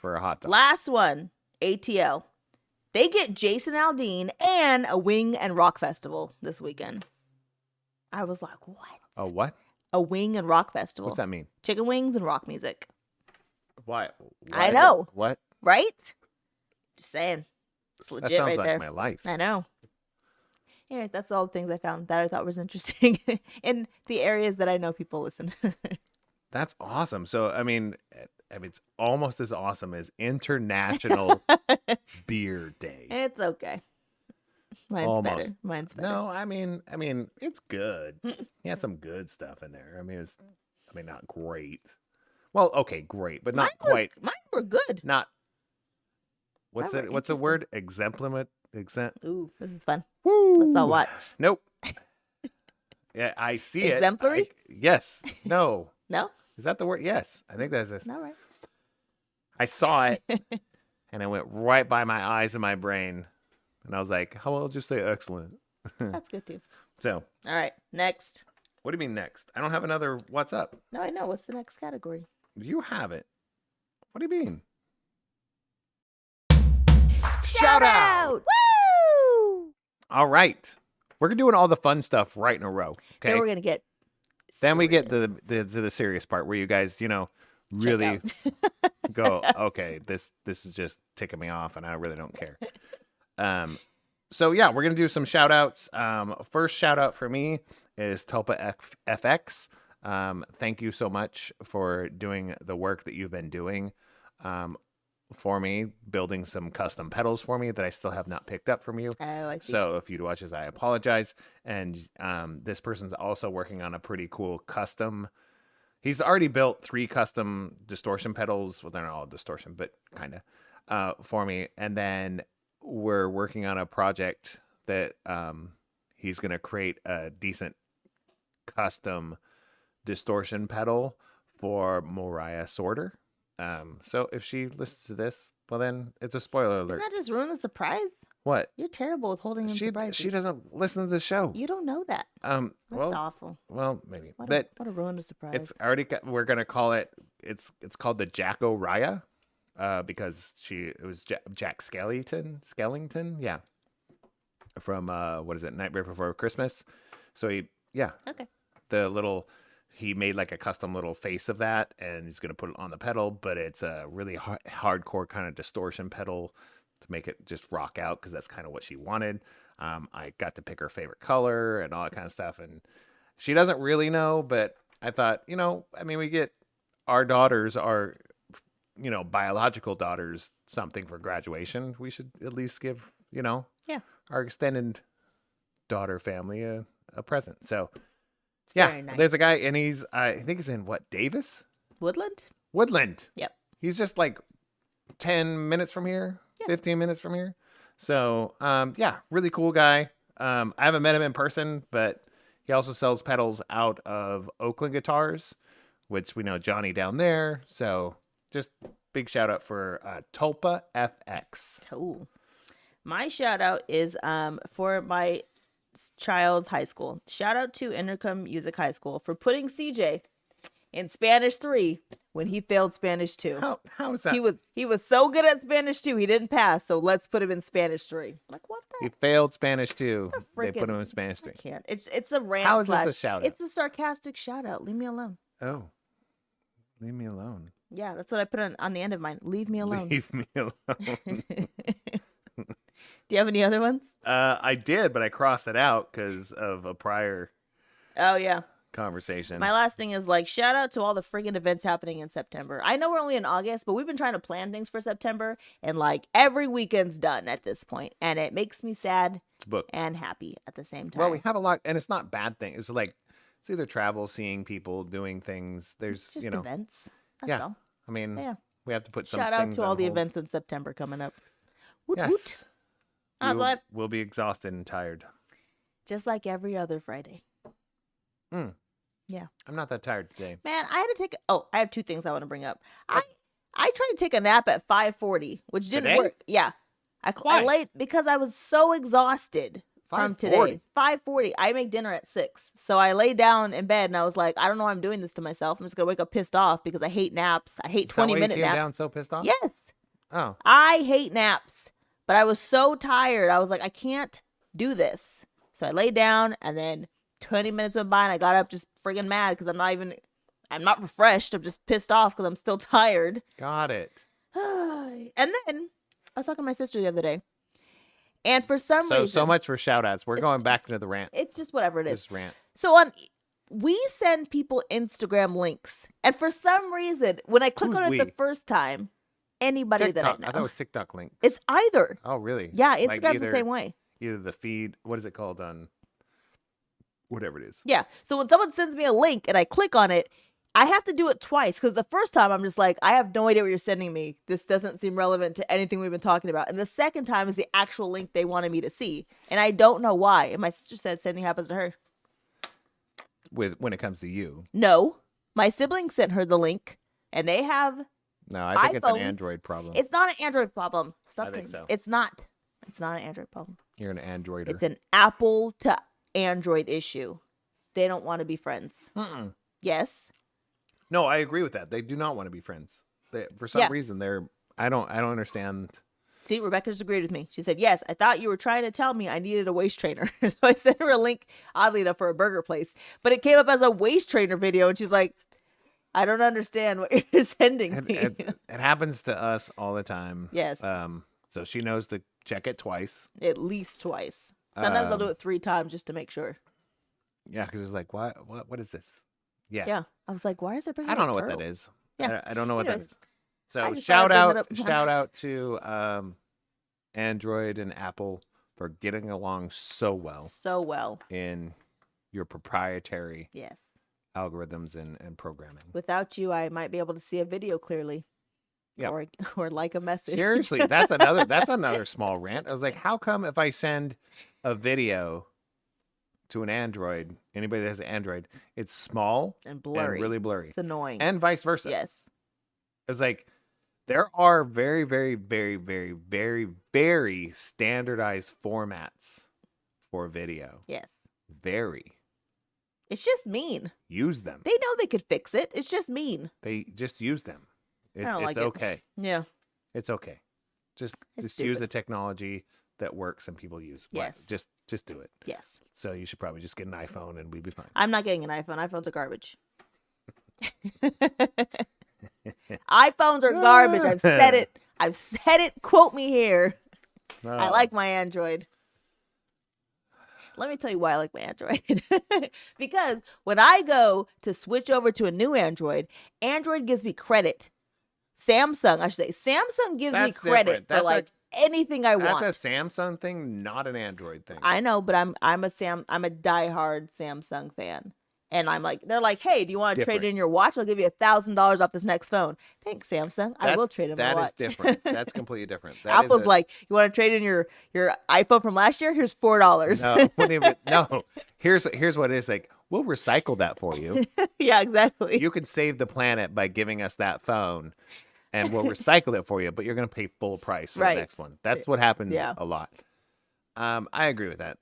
for a hot dog. Last one, ATL. They get Jason Aldean and a wing and rock festival this weekend. I was like, what? Oh, what? A wing and rock festival. What's that mean? Chicken wings and rock music. Why? I know. What? Right? Just saying. It's That legit sounds right like there. my life. I know. Anyways, that's all the things I found that I thought was interesting in the areas that I know people listen. That's awesome. So, I mean, it's almost as awesome as International Beer Day. It's okay. Mine's better. Almost. Mine's better. No, I mean, it's good. He had some good stuff in there. I mean, not great. Well, okay, great, but not quite. Mine were good. Not. What's Mine were it? What's the interesting. word? Exemplament. Ooh, this is fun. Woo! Let's all watch. Nope. Yeah, I see it. Exemplary? Yes. No. No? Is that the word? Yes. I think that's it. No, right. I saw it, and it went right by my eyes and my brain, and I was like, "How I'll just say excellent." That's good too. So, All right. Next. what do you mean next? I don't have another. What's up? No, I know. What's the next category? You have it. What do you mean? Shout out! Woo! All right, we're doing all the fun stuff right in a row. Okay. Then we're gonna get. Then we get serious. to the serious part where you guys, Check really out. go, okay, this is just ticking me off, and I really don't care. So yeah, we're gonna do some shout outs. First shout out for me is Tulpa FX. Thank you so much for doing the work that you've been doing for me, building some custom pedals for me that I still have not picked up from you. Oh, I see. So if you'd watch this, I apologize. And this person's also working on a pretty cool custom. He's already built 3 custom distortion pedals. Well, they're not all distortion, but kind of for me. And then we're working on a project that he's going to create a decent custom distortion pedal for Mariah Sorter. So if she listens to this, well, then it's a spoiler alert. Doesn't that just ruin the surprise? What? You're terrible with holding in surprises. She doesn't listen to the show. You don't know that. That's Well, awful. maybe. What But a ruin a surprise. it's already we're gonna call it. It's called the Jacko Raya, because it was Jack Skellington, yeah, from what is it, Nightmare Before Christmas. So okay. He made like a custom little face of that, and he's gonna put it on the pedal. But it's a really hardcore kind of distortion pedal to make it just rock out, because that's kind of what she wanted. I got to pick her favorite color and all that kind of stuff, and she doesn't really know, but I thought, we get our daughters, our biological daughters, something for graduation. We should at least give our extended daughter family a present. So It's very nice. there's a guy, and I think he's in Davis? Woodland. Yep. He's just like 10 minutes from here, 15 minutes from here. So, really cool guy. I haven't met him in person, but he also sells pedals out of Oakland Guitars, which we know Johnny down there. So just big shout out for Tulpa FX. Cool. My shout out is for my child's high school. Shout out to Intercom Music High School for putting CJ in Spanish 3 when he failed Spanish 2. How is that? He was so good at Spanish 2, he didn't pass, so let's put him in Spanish 3. Like, what the He failed Spanish 2. They put freaking- him in Spanish 3. I can't. It's a rant. How is this a slash- shout out? It's a sarcastic shout out. Leave me alone. Oh, leave me alone. Yeah, that's what I put on the end of mine. Leave me alone. Leave me alone. Do you have any other ones? I did, but I crossed it out because of a prior Oh yeah. conversation. My last thing is like, shout out to all the friggin' events happening in September. I know we're only in August, but we've been trying to plan things for September, and like every weekend's done at this point, and it makes me sad It's booked. and happy at the same time. Well, we have a lot, and it's not bad thing. It's like it's either travel, seeing people, doing things. There's It's just you know, events. That's yeah. all. I mean, Yeah. we have to put some Shout out things to all on the hold. events in September coming up. Woot woot. Yes, I'm glad. we'll be exhausted and tired. Just like every other Friday. Yeah. I'm not that tired today. Man, I had to take. Oh, I have two things I want to bring up. I tried to take a nap at 5:40, which didn't Today? work. Yeah, Why? I laid because I was so exhausted from 5:40? today. 5:40. I make dinner at 6, so I lay down in bed and I was like, I don't know why I'm doing this to myself. I'm just gonna wake up pissed off because I hate naps. I hate Is that why you 20-minute came naps. down so pissed off? Yes, Oh, I hate naps, but I was so tired. I was like, I can't do this. So I laid down, and then 20 minutes went by, and I got up just friggin' mad because I'm not refreshed. I'm just pissed off because I'm still tired. got it. And then I was talking to my sister the other day, and for some reason, So much for shout outs. We're going back into the rant. it's just whatever it is. This rant. So we send people Instagram links, and for some reason, when I click Who's on it the we? first time, anybody TikTok. that I I thought know, it was TikTok link. it's either. Oh, really? Yeah, Like Instagram's the same way. Either the feed. What is it called on? Whatever it is. Yeah. So when someone sends me a link and I click on it, I have to do it twice because the first time I'm just like, I have no idea what you're sending me. This doesn't seem relevant to anything we've been talking about. And the second time is the actual link they wanted me to see. And I don't know why. And my sister said same thing happens to her. When it comes to you. No. My sibling sent her the link and they have. No, I think it's an iPhone. Android problem. It's not an Android problem. Stop I think saying- so. It's not. It's not an Android problem. You're an Androider. It's an Apple to Android issue. They don't want to be friends. Mm-mm. Yes. No, I agree with that. They do not want to be friends. For some Yeah. reason, I don't understand. See, Rebekah just agreed with me. She said, yes, I thought you were trying to tell me I needed a waist trainer. So I sent her a link, oddly enough, for a burger place. But it came up as a waist trainer video. And she's like, I don't understand what you're sending me. It happens to us all the time. Yes. So she knows to check it twice. At least twice. Sometimes I'll do it 3 times just to make sure. Yeah, because it's like, what is this? Yeah. Yeah. I was like, why is it bringing I don't up know what that turtle? is. Yeah. I don't know what that Anyways, is. I So just shout thought I'd bring out, it up. shout out to Android and Apple for getting along so well So well. in your proprietary Yes. algorithms and programming. Without you, I might be able to see a video clearly. Yep. Or like a message. Seriously, that's another small rant. I was like, how come if I send a video to an Android, anybody that has an Android, it's small And blurry. and really blurry, It's annoying. and vice versa. yes. It's like there are very, very, very, very, very, very standardized formats for video. Yes. Very. It's just mean. Use them. They know they could fix it. It's just mean. They just use them. It's don't like it. okay. Yeah. It's okay. Just It's use stupid. the technology that works and people use. But Yes. Just do it. Yes. So you should probably just get an iPhone and we'd be fine. I'm not getting an iPhone. iPhones are garbage. iPhones are garbage. I've said it. I've said it. Quote me here. I Oh. like my Android. Let me tell you why I like my Android. Because when I go to switch over to a new Android, Android gives me credit. Samsung, I should say. Samsung gives That's me credit different. for That's like anything I That's want. a Samsung thing, not an Android thing. I know, but I'm a diehard Samsung fan. And I'm like, they're like, hey, do you want to trade Different. in your watch? I'll give you $1,000 off this next phone. Thanks, Samsung. I will trade in my That watch. is different. That's completely different. That is Apple's like, you want to trade in your iPhone from last year? Here's $4. no, wouldn't even- no. Here's what it is like. We'll recycle that for you. Yeah, exactly. You can save the planet by giving us that phone, and we'll recycle it for you. But you're going to pay full price for Right. the next one. That's what happens Yeah. a lot. I agree with that.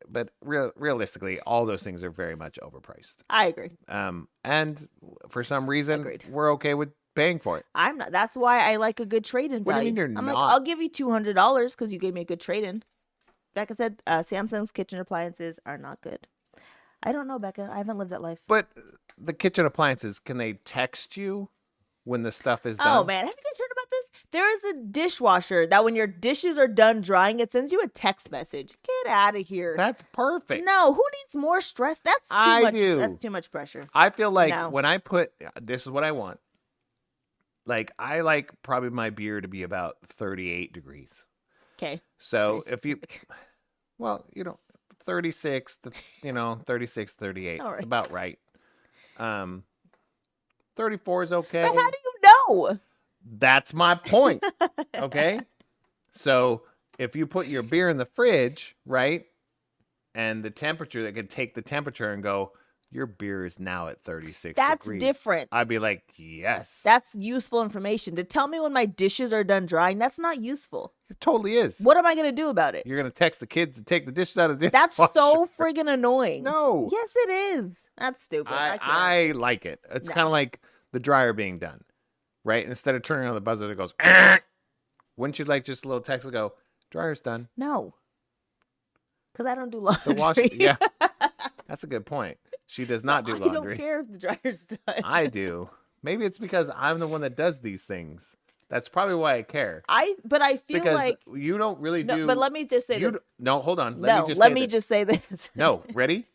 But realistically, all those things are very much overpriced. I agree. And for some reason, Agreed. we're okay with paying for it. I'm not. That's why I like a good trade-in What do value. you mean you're I'm not? like, I'll give you $200 because you gave me a good trade-in. Becca said Samsung's kitchen appliances are not good. I don't know, Becca. I haven't lived that life. But the kitchen appliances, can they text you when the stuff is done? Oh man, have you guys heard about this? There is a dishwasher that when your dishes are done drying, it sends you a text message. Get out of here. That's perfect. No, who needs more stress? That's too I much. do. That's too much pressure. I feel like No. when I put, this is what I want. Like, I like probably my beer to be about 38 degrees. Okay. So Very if you, specific. well, 36, 36, 38. All It's right. about right. 34 is okay. But how do you know? That's my point. Okay. So if you put your beer in the fridge, right, and the temperature that could take the temperature and go, your beer is now at 36 That's degrees. different. I'd be like, yes. That's useful information. To tell me when my dishes are done drying, that's not useful. It totally is. What am I going to do about it? You're going to text the kids to take the dishes out of the That's dishwasher. so friggin' annoying. No. Yes, it is. That's stupid. I can't. I like it. It's No. kind of like the dryer being done, right? Instead of turning on the buzzer that goes, wouldn't you like just a little text to go, dryer's done? No. Because I don't do The laundry. wash, yeah. That's a good point. She does not do I laundry. don't care if the dryer's done. I do. Maybe it's because I'm the one that does these things. That's probably why I care. But I feel Because like you don't really no, do. but let me just say this. No, hold on. Let me just say this. No, ready?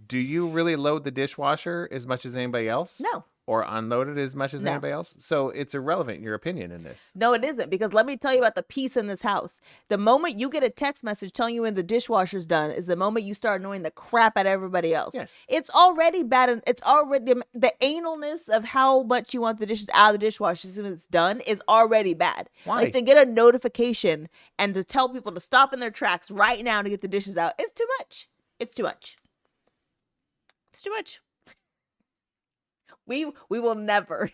Do you really load the dishwasher as much as anybody else? No. Or unload it as much as No. anybody else? So it's irrelevant, your opinion in this. No, it isn't, because let me tell you about the peace in this house. The moment you get a text message telling you when the dishwasher's done is the moment you start annoying the crap out of everybody else. Yes. It's already bad, and it's already the analness of how much you want the dishes out of the dishwasher as soon as it's done is already bad. Why? Like, to get a notification and to tell people to stop in their tracks right now to get the dishes out, it's too much. It's too much. It's too much. We will never.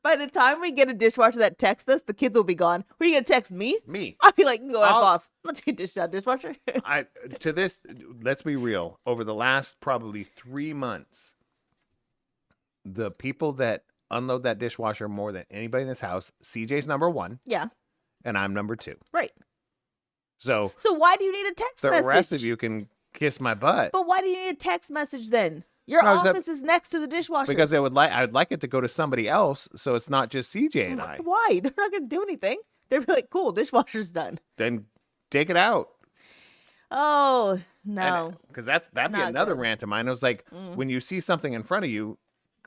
By the time we get a dishwasher that texts us, the kids will be gone. Who are you gonna text me? Me. I'll be like, go F I'll- off. I'm gonna take a dish out dishwasher. Let's be real. Over the last probably 3 months, the people that unload that dishwasher more than anybody in this house, CJ's number 1, Yeah, and I'm number 2. right. So So why do you need a text the message? rest of you can kiss my butt. But why do you need a text message then? Your No, is that- office is next to the dishwasher. Because I'd like it to go to somebody else, so it's not just CJ and I. Why? They're not gonna do anything. They're like, cool, dishwasher's done. Then take it out. Oh no. Because that'd be not another good. rant of mine. I was like, when you see something in front of you,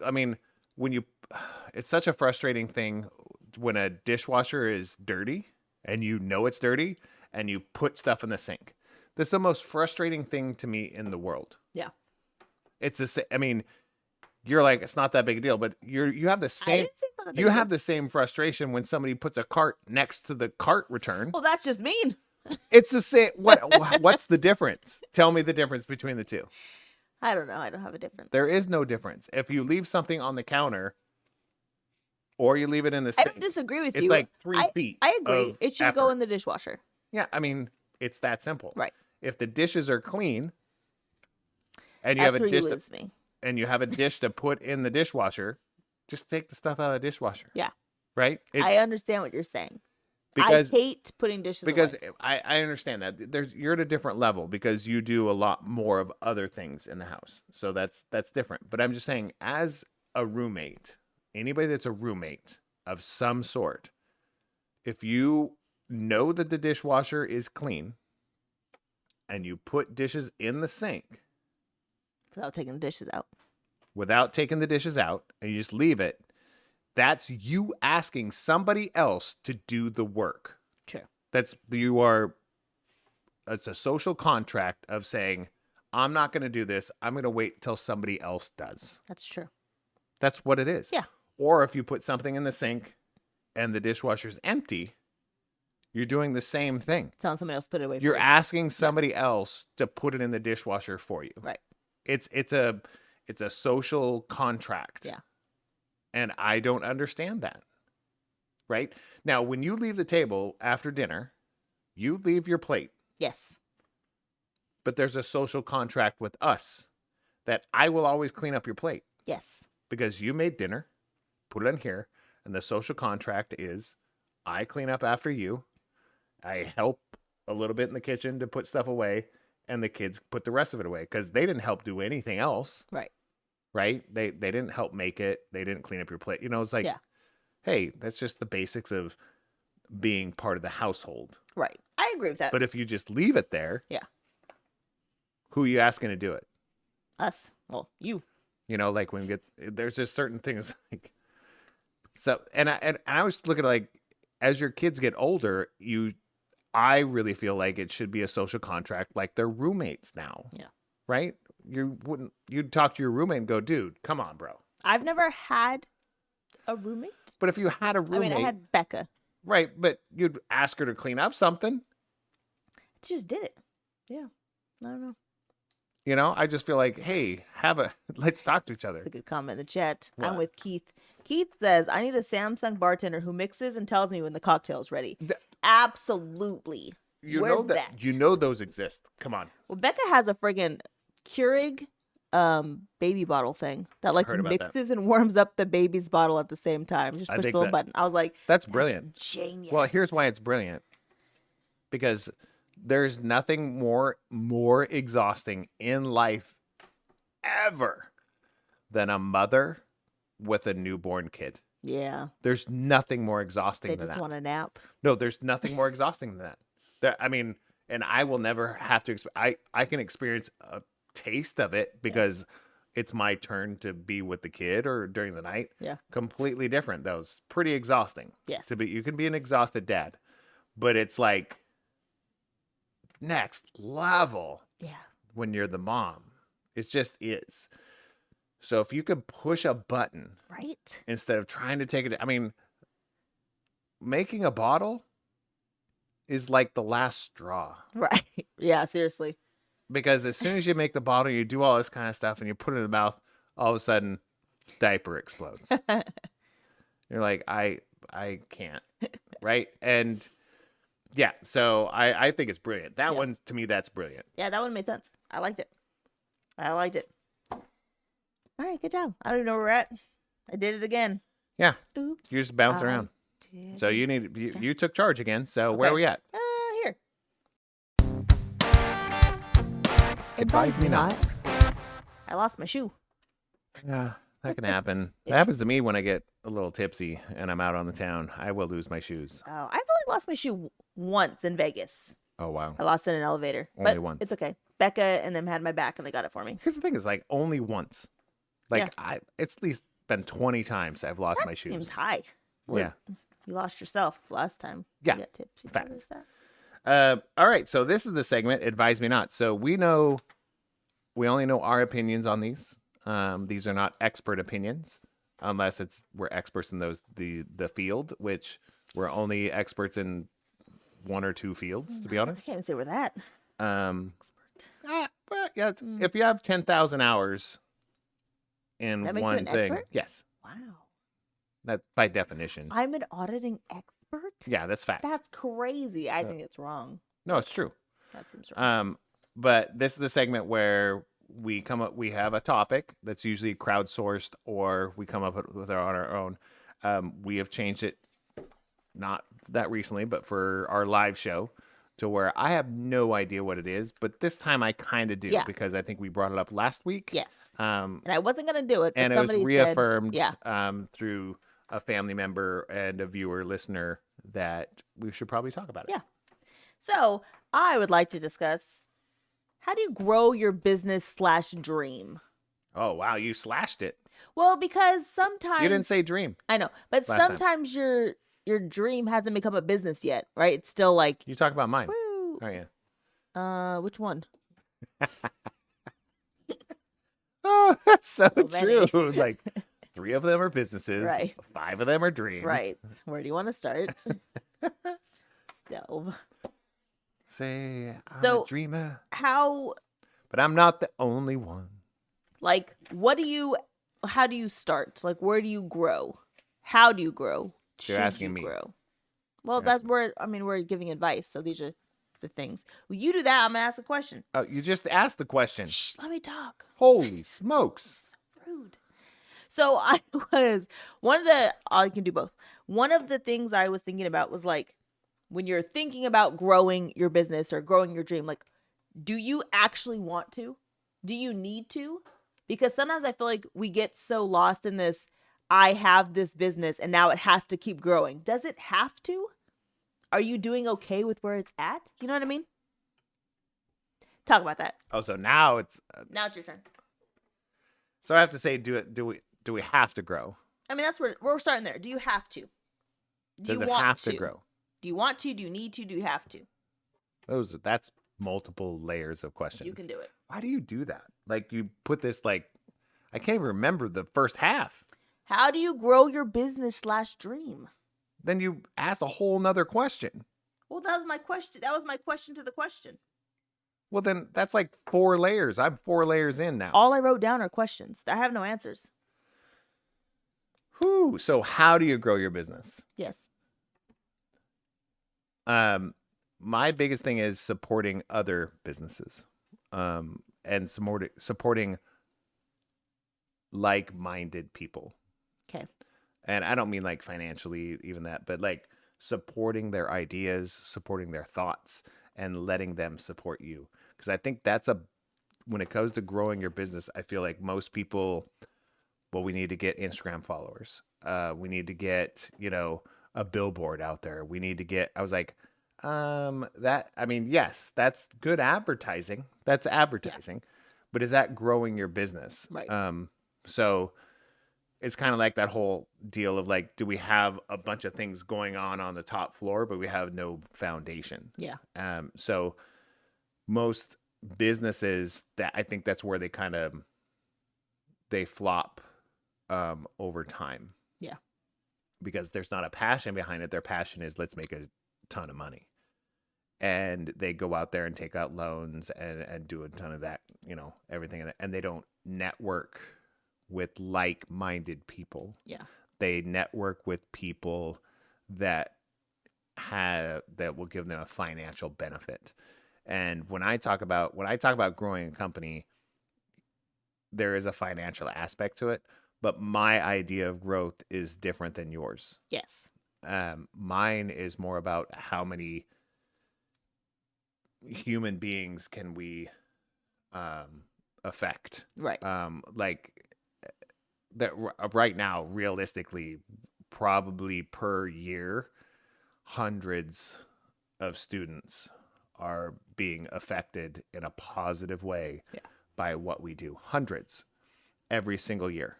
I mean, it's such a frustrating thing when a dishwasher is dirty and you know it's dirty and you put stuff in the sink. This is the most frustrating thing to me in the world. Yeah. I mean, you're like, it's not that big a deal, but you have the I same, didn't say something you big. have the same frustration when somebody puts a cart next to the cart return. Well, that's just mean. It's the same. What's the difference? Tell me the difference between the two. I don't know. I don't have a difference. There is no difference. If you leave something on the counter or you leave it in the I sink, don't disagree with it's you. like 3 feet. I agree. of It should go effort. in the dishwasher. Yeah, I mean, it's that simple. Right. If the dishes are clean and you That's have where a you dish lose me. and you have a dish to put in the dishwasher, just take the stuff out of the dishwasher. Yeah. Right? I understand what you're saying. because I hate putting dishes because away. I understand that you're at a different level because you do a lot more of other things in the house. So that's different. But I'm just saying, as a roommate, anybody that's a roommate of some sort, if you know that the dishwasher is clean and you put dishes in the sink Without taking the dishes out. without taking the dishes out and you just leave it, that's you asking somebody else to do the work. True. It's a social contract of saying, I'm not going to do this. I'm going to wait till somebody else does. That's true. That's what it is. Yeah. Or if you put something in the sink and the dishwasher's empty, you're doing the same thing. Telling somebody else to put it away. You're for you. asking somebody else to put it in the dishwasher for you. Right. It's a social contract. Yeah. And I don't understand that. Right? Now, when you leave the table after dinner, you leave your plate. Yes. But there's a social contract with us that I will always clean up your plate Yes. because you made dinner, put it in here, and the social contract is I clean up after you. I help a little bit in the kitchen to put stuff away, and the kids put the rest of it away because they didn't help do anything else. Right. right? They didn't help make it. They didn't clean up your plate. You know, it's like, Yeah. hey, that's just the basics of being part of the household. Right. I agree with that. But if you just leave it there, Yeah. who are you asking to do it? Us. Well, you. You know, like when we get, there's just certain things like, so, and I was looking at like, as your kids get older, I really feel like it should be a social contract, like they're roommates now. Yeah. Right? You'd talk to your roommate and go, dude, come on, bro. I've never had a roommate. But if you had a roommate, I had Becca. right? But you'd ask her to clean up something. She just did it. Yeah. I don't know. You know, I just feel like, hey, let's talk to each other. That's a good comment in the chat. What? I'm with Keith. Keith says, I need a Samsung bartender who mixes and tells me when the cocktail's ready. Absolutely. You know those exist. Come on. Well, Becca has a friggin' Keurig baby bottle thing that like Heard about mixes and warms up the baby's bottle at the same time. Just I push the think little button. I was like, That's brilliant. genius. Well, here's why it's brilliant. Because there's nothing more exhausting in life ever than a mother with a newborn kid. Yeah. There's nothing more exhausting They than just that. want a nap. No, there's nothing more exhausting than that. I mean, and I will never have to. I can experience a taste of it because it's my turn to be with the kid or during the night. Yeah. Completely different. That was pretty exhausting. Yes. You can be an exhausted dad, but it's like next level Yeah. when you're the mom. It just is. So if you could push a button Right? instead of trying to take it, I mean, making a bottle is like the last straw. Right. Yeah, seriously. Because as soon as you make the bottle, you do all this kind of stuff and you put it in the mouth, all of a sudden, diaper explodes. You're like, I can't. Right? And yeah, so I think it's brilliant. That one, to me, that's brilliant. Yeah, that one made sense. I liked it. All right, good job. I don't even know where we're at. I did it again. Yeah. Oops. You just bounce around. did So you took charge again. So where are Okay. we at? Here. Advise me not. I lost my shoe. Yeah, that can happen. That happens to me when I get a little tipsy and I'm out on the town. I will lose my shoes. Oh, I've only lost my shoe once in Vegas. Oh, wow. I lost it in an elevator. Only but once. It's okay. Becca and them had my back and they got it for me. Here's the thing is like only once. Like it's at least been 20 times I've lost That my shoes. seems high. Yeah. You lost yourself last time. Yeah, You got tipsy. it's fact. There's that. All right, so this is the segment Advise Me Not. So we only know our opinions on these. These are not expert opinions unless we're experts in the field, which we're only experts in one or two fields, to be I honest. can't even say we're that. But yeah, if you have 10,000 hours in That makes you one an thing, expert? yes, Wow. that by definition, I'm an auditing expert? yeah, that's fact. That's crazy. I think it's wrong. No, it's true. That seems wrong. But this is the segment where we have a topic that's usually crowdsourced or we come up with it on our own. We have changed it, not that recently, but for our live show to where I have no idea what it is, but this time I kind of do because I think we brought it up last week. Yes. And And I wasn't going to do it. But it was somebody reaffirmed Said, through a family member and a viewer listener that we should probably talk about it. Yeah. So I would like to discuss, how do you grow your business/dream? Oh, wow. You slashed it. Well, because sometimes You didn't say dream. I know, but last time. sometimes your dream hasn't become a business yet, right? It's still like, You talk about mine. woo. Oh, yeah. Which one? Oh, that's so many. true. Like 3 of them are businesses. Right. 5 of them are dreams. Right. Where do you want to start? Let's delve. Say I'm So- a dreamer, How, but I'm not the only one. like, how do you start? Like, where do you grow? How do you grow? You're Should asking you me. grow? Well, You're that's where, we're giving advice. So these are the things. Well, you do that. I'm going to ask a question. Oh, you just asked the question. Shh, let me talk. Holy smokes. Rude. So I can do both. One of the things I was thinking about was like, when you're thinking about growing your business or growing your dream, like, do you actually want to? Do you need to? Because sometimes I feel like we get so lost in this, I have this business and now it has to keep growing. Does it have to? Are you doing okay with where it's at? You know what I mean? Talk about that. Oh, so now it's Now it's your turn. so I have to say, do we have to grow? I mean, that's where we're starting there. Do you have to? Do Does you it want have to grow? Do you want to? Do you need to? Do you have to? That's multiple layers of questions. You can do it. Why do you do that? Like you put this like I can't even remember the first half. How do you grow your business / dream? Then you asked a whole nother question. Well, that was my question. That was my question to the question. Well, then that's like 4 layers. I'm 4 layers in now. All I wrote down are questions. I have no answers. Whew. So how do you grow your business? Yes. My biggest thing is supporting other businesses, and supporting like-minded people. Okay. And I don't mean like financially, even that, but like supporting their ideas, supporting their thoughts, and letting them support you. Because I think when it comes to growing your business, I feel like most people, well, we need to get Instagram followers. We need to get, a billboard out there. We need to get, I was like, yes, that's good advertising. That's advertising. Yeah. But is that growing your business? Right. So it's kind of like that whole deal of like, do we have a bunch of things going on the top floor, but we have no foundation? Yeah. So most businesses, that I think that's where they flop over time. Yeah. Because there's not a passion behind it. Their passion is let's make a ton of money. And they go out there and take out loans and do a ton of that, everything. And they don't network with like-minded people. Yeah. They network with people that will give them a financial benefit. And when I talk about growing a company, there is a financial aspect to it, but my idea of growth is different than yours. Yes. Mine is more about how many human beings can we affect. Right. Like that right now, realistically, probably per year, hundreds of students are being affected in a positive way by what we do. Hundreds every single year.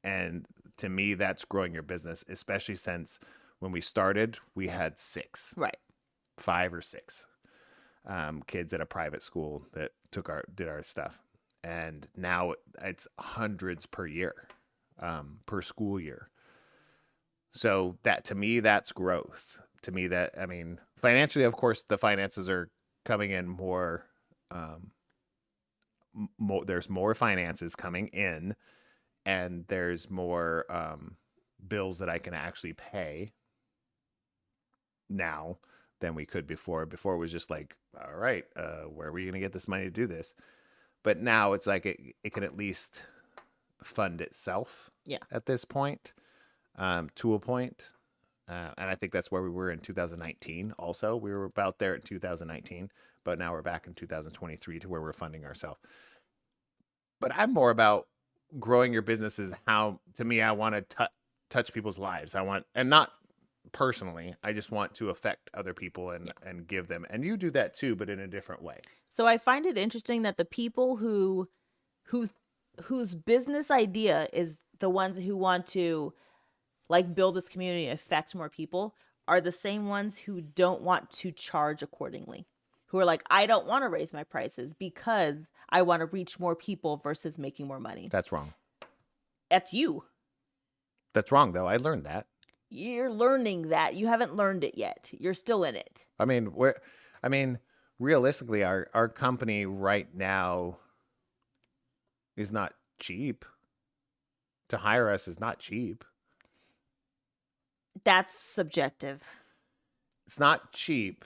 And to me, that's growing your business, especially since when we started, we had 6. Right. 5 or 6 kids at a private school that did our stuff. And now it's hundreds per year, per school year. So that, to me, that's growth. To me, financially, of course, the finances are coming in more, there's more finances coming in, and there's more bills that I can actually pay now than we could before. Before it was just like, all right, where are we going to get this money to do this? But now it's like it can at least fund itself at this point, to a point. And I think that's where we were in 2019 also. We were about there in 2019, but now we're back in 2023 to where we're funding ourselves. But I'm more about growing your business is how, to me, I want to touch people's lives. And not personally, I just want to affect other people and give them. And you do that too, but in a different way. So I find it interesting that the people whose business idea is the ones who want to like build this community and affect more people are the same ones who don't want to charge accordingly. Who are like, I don't want to raise my prices because I want to reach more people versus making more money. That's wrong. That's you. That's wrong, though. I learned that. You're learning that. You haven't learned it yet. You're still in it. Realistically, our company right now is not cheap. To hire us is not cheap. That's subjective. It's not cheap.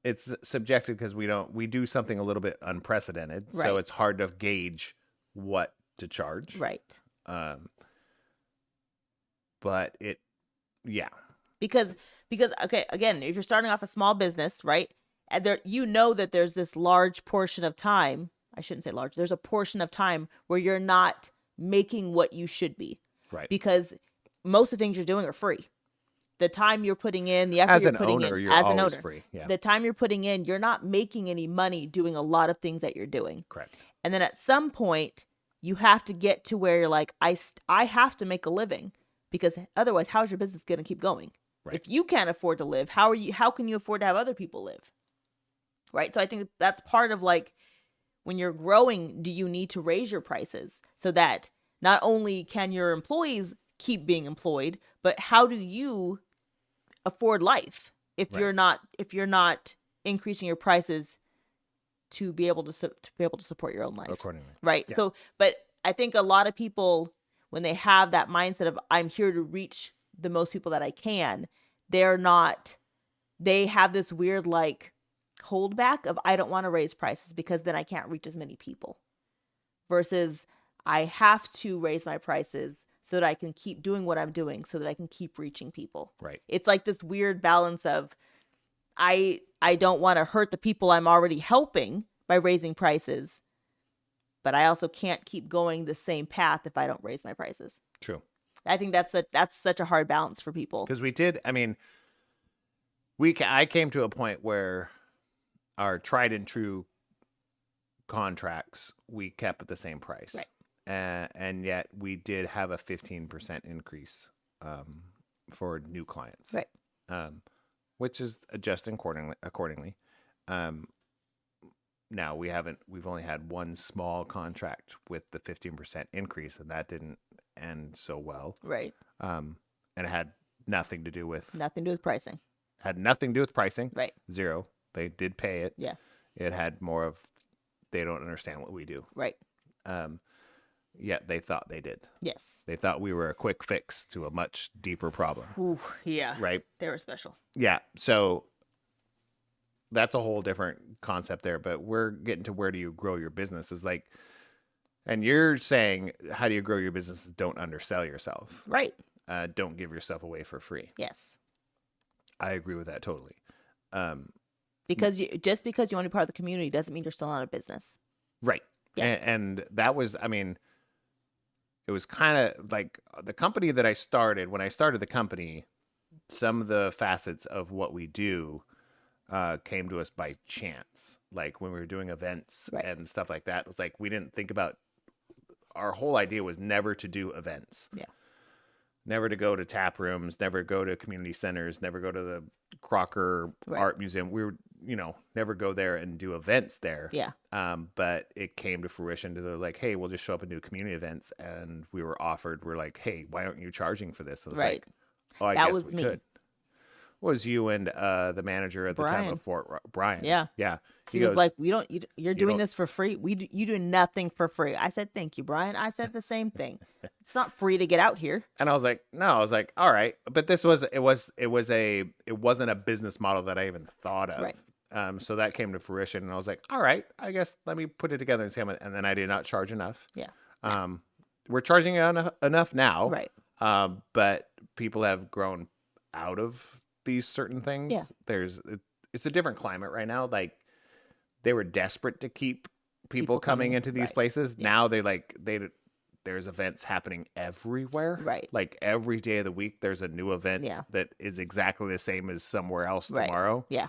It's subjective because we do something a little bit unprecedented. Right. So it's hard to gauge what to charge. Right. But because okay, again, if you're starting off a small business, right? And that there's this large portion of time I shouldn't say large. There's a portion of time where you're not making what you should be. Right. Because most of the things you're doing are free. The time you're putting in, the effort As you're an putting owner, in, you're as an always owner, free. Yeah. the time you're putting in, you're not making any money doing a lot of things that you're doing. Correct. And then at some point, you have to get to where you're like, I have to make a living, because otherwise, how's your business going to keep going? Right. If you can't afford to live, how can you afford to have other people live? Right. So I think that's part of like, when you're growing, do you need to raise your prices so that not only can your employees keep being employed, but how do you afford life if you're not increasing your prices to be able to support your own life Accordingly. right? Yeah. So but I think a lot of people, when they have that mindset of I'm here to reach the most people that I can, they have this weird like holdback of I don't want to raise prices because then I can't reach as many people, versus I have to raise my prices so that I can keep doing what I'm doing, so that I can keep reaching people. Right. It's like this weird balance of I don't want to hurt the people I'm already helping by raising prices, but I also can't keep going the same path if I don't raise my prices. True. I think that's such a hard balance for people. Because I came to a point where our tried and true contracts we kept at the same price. Right. And yet we did have a 15% increase for new clients. Right. Which is adjusting accordingly. Now we've only had one small contract with the 15% increase, and that didn't end so well. Right. And it had nothing to do with pricing. Had nothing to do with pricing. Right. Zero. They did pay it. Yeah. It had more of they don't understand what we do. Right. Yet they thought they did. Yes. They thought we were a quick fix to a much deeper problem. Ooh, yeah. Right. They were special. Yeah. So that's a whole different concept there. But we're getting to where do you grow your business is like, and you're saying, how do you grow your business? Don't undersell yourself. Right. Don't give yourself away for free. Yes. I agree with that totally. Because just because you want to be part of the community doesn't mean you're still not a business. Right. Yeah. And that was, it was kind of like the company that I started. When I started the company, some of the facets of what we do came to us by chance. Like when we were doing events and stuff like that, it was like we didn't think about. Our whole idea was never to do events. Yeah. Never to go to tap rooms, never go to community centers, never go to the Crocker Art Museum. We were, never go there and do events there. Yeah. But it came to fruition to like, hey, we'll just show up and do community events. And we're like, hey, why aren't you charging for this? I was like, oh, I guess we could. Was you and the manager at the time of Brian? Yeah. Yeah. He was like, you're doing this for free. You do nothing for free. I said, thank you, Brian. I said the same thing. It's not free to get out here. And I was like, no, I was like, all right. But it wasn't a business model that I even thought of. Right. So that came to fruition and I was like, all right, I guess let me put it together and see how much. And then I did not charge enough. Yeah. We're charging enough now. Right. But people have grown out of these certain things. Yeah. It's a different climate right now. Like they were desperate to keep people coming into these places. Yeah. Now there's events happening everywhere. Right. Like every day of the week, there's a new event that is exactly the same as somewhere else tomorrow. Yeah.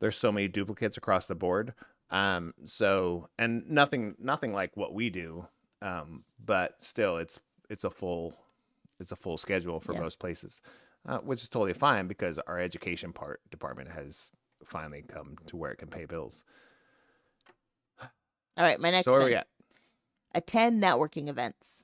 There's so many duplicates across the board. So, and nothing like what we do. But still it's a full schedule for most places. Which is totally fine because our education department has finally come to where it can pay bills. All right, my next thing. So where are we at? Attend networking events.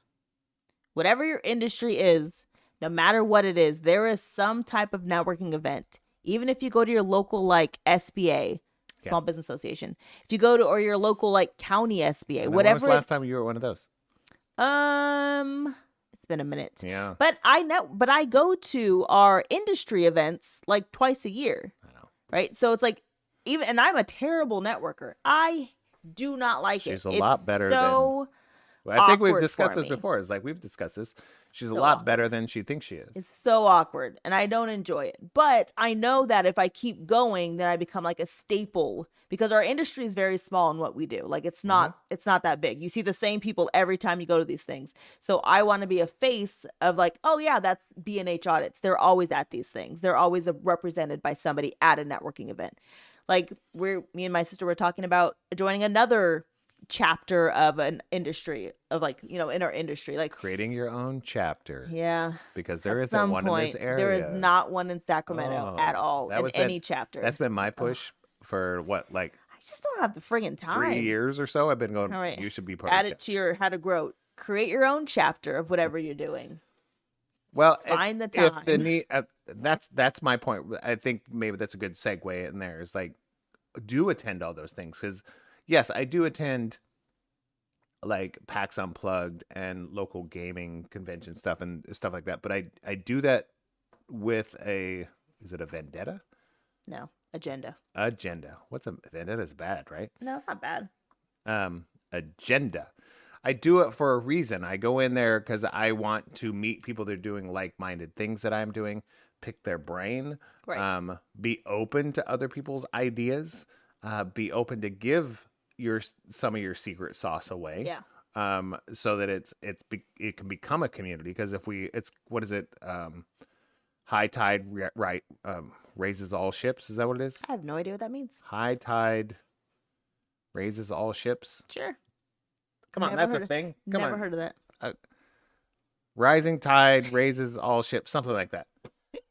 Whatever your industry is, no matter what it is, there is some type of networking event. Even if you go to your local like SBA, Small Business Association, if you go to or your local like county SBA, whatever. When was the last time you were at one of those? It's been a minute. Yeah. But I go to our industry events like twice a year. I know. Right? So it's like and I'm a terrible networker. I do not like it. She's a lot better than Well, I think we've awkward discussed for this me. before. It's like we've discussed this. She's a So lot awkward. better than she thinks she is. It's so awkward and I don't enjoy it. But I know that if I keep going, then I become like a staple because our industry is very small in what we do. Like it's not that big. You see the same people every time you go to these things. So I want to be a face of like, oh yeah, that's B&H audits. They're always at these things. They're always represented by somebody at a networking event. Like me and my sister were talking about joining another chapter of an industry of like, in our industry, like Creating your own chapter. yeah, Because there at isn't some one in point this area. there is not one in Sacramento at all that in was any chapter. That's been my push for what, like I just don't have the friggin' time. 3 years or so. I've been going, All right. you should be part Add of it to your how to grow. Create your own chapter of whatever you're doing. Well, Find the if the time. need, that's my point. I think maybe that's a good segue in there. Is like, do attend all those things because, yes, I do attend like PAX Unplugged and local gaming convention stuff and stuff like that. But I do that with is it a vendetta? No, agenda. Agenda. What's a vendetta? Is bad, right? No, it's not bad. Agenda. I do it for a reason. I go in there because I want to meet people that are doing like-minded things that I'm doing, pick their brain, Right. Be open to other people's ideas, be open to give some of your secret sauce away. Yeah. So that it can become a community. Because what is it? High tide, right? Raises all ships. Is that what it is? I have no idea what that means. High tide raises all ships. Sure. Come on, that's a thing. Come Never on. heard of that. Rising tide raises all ships, something like that.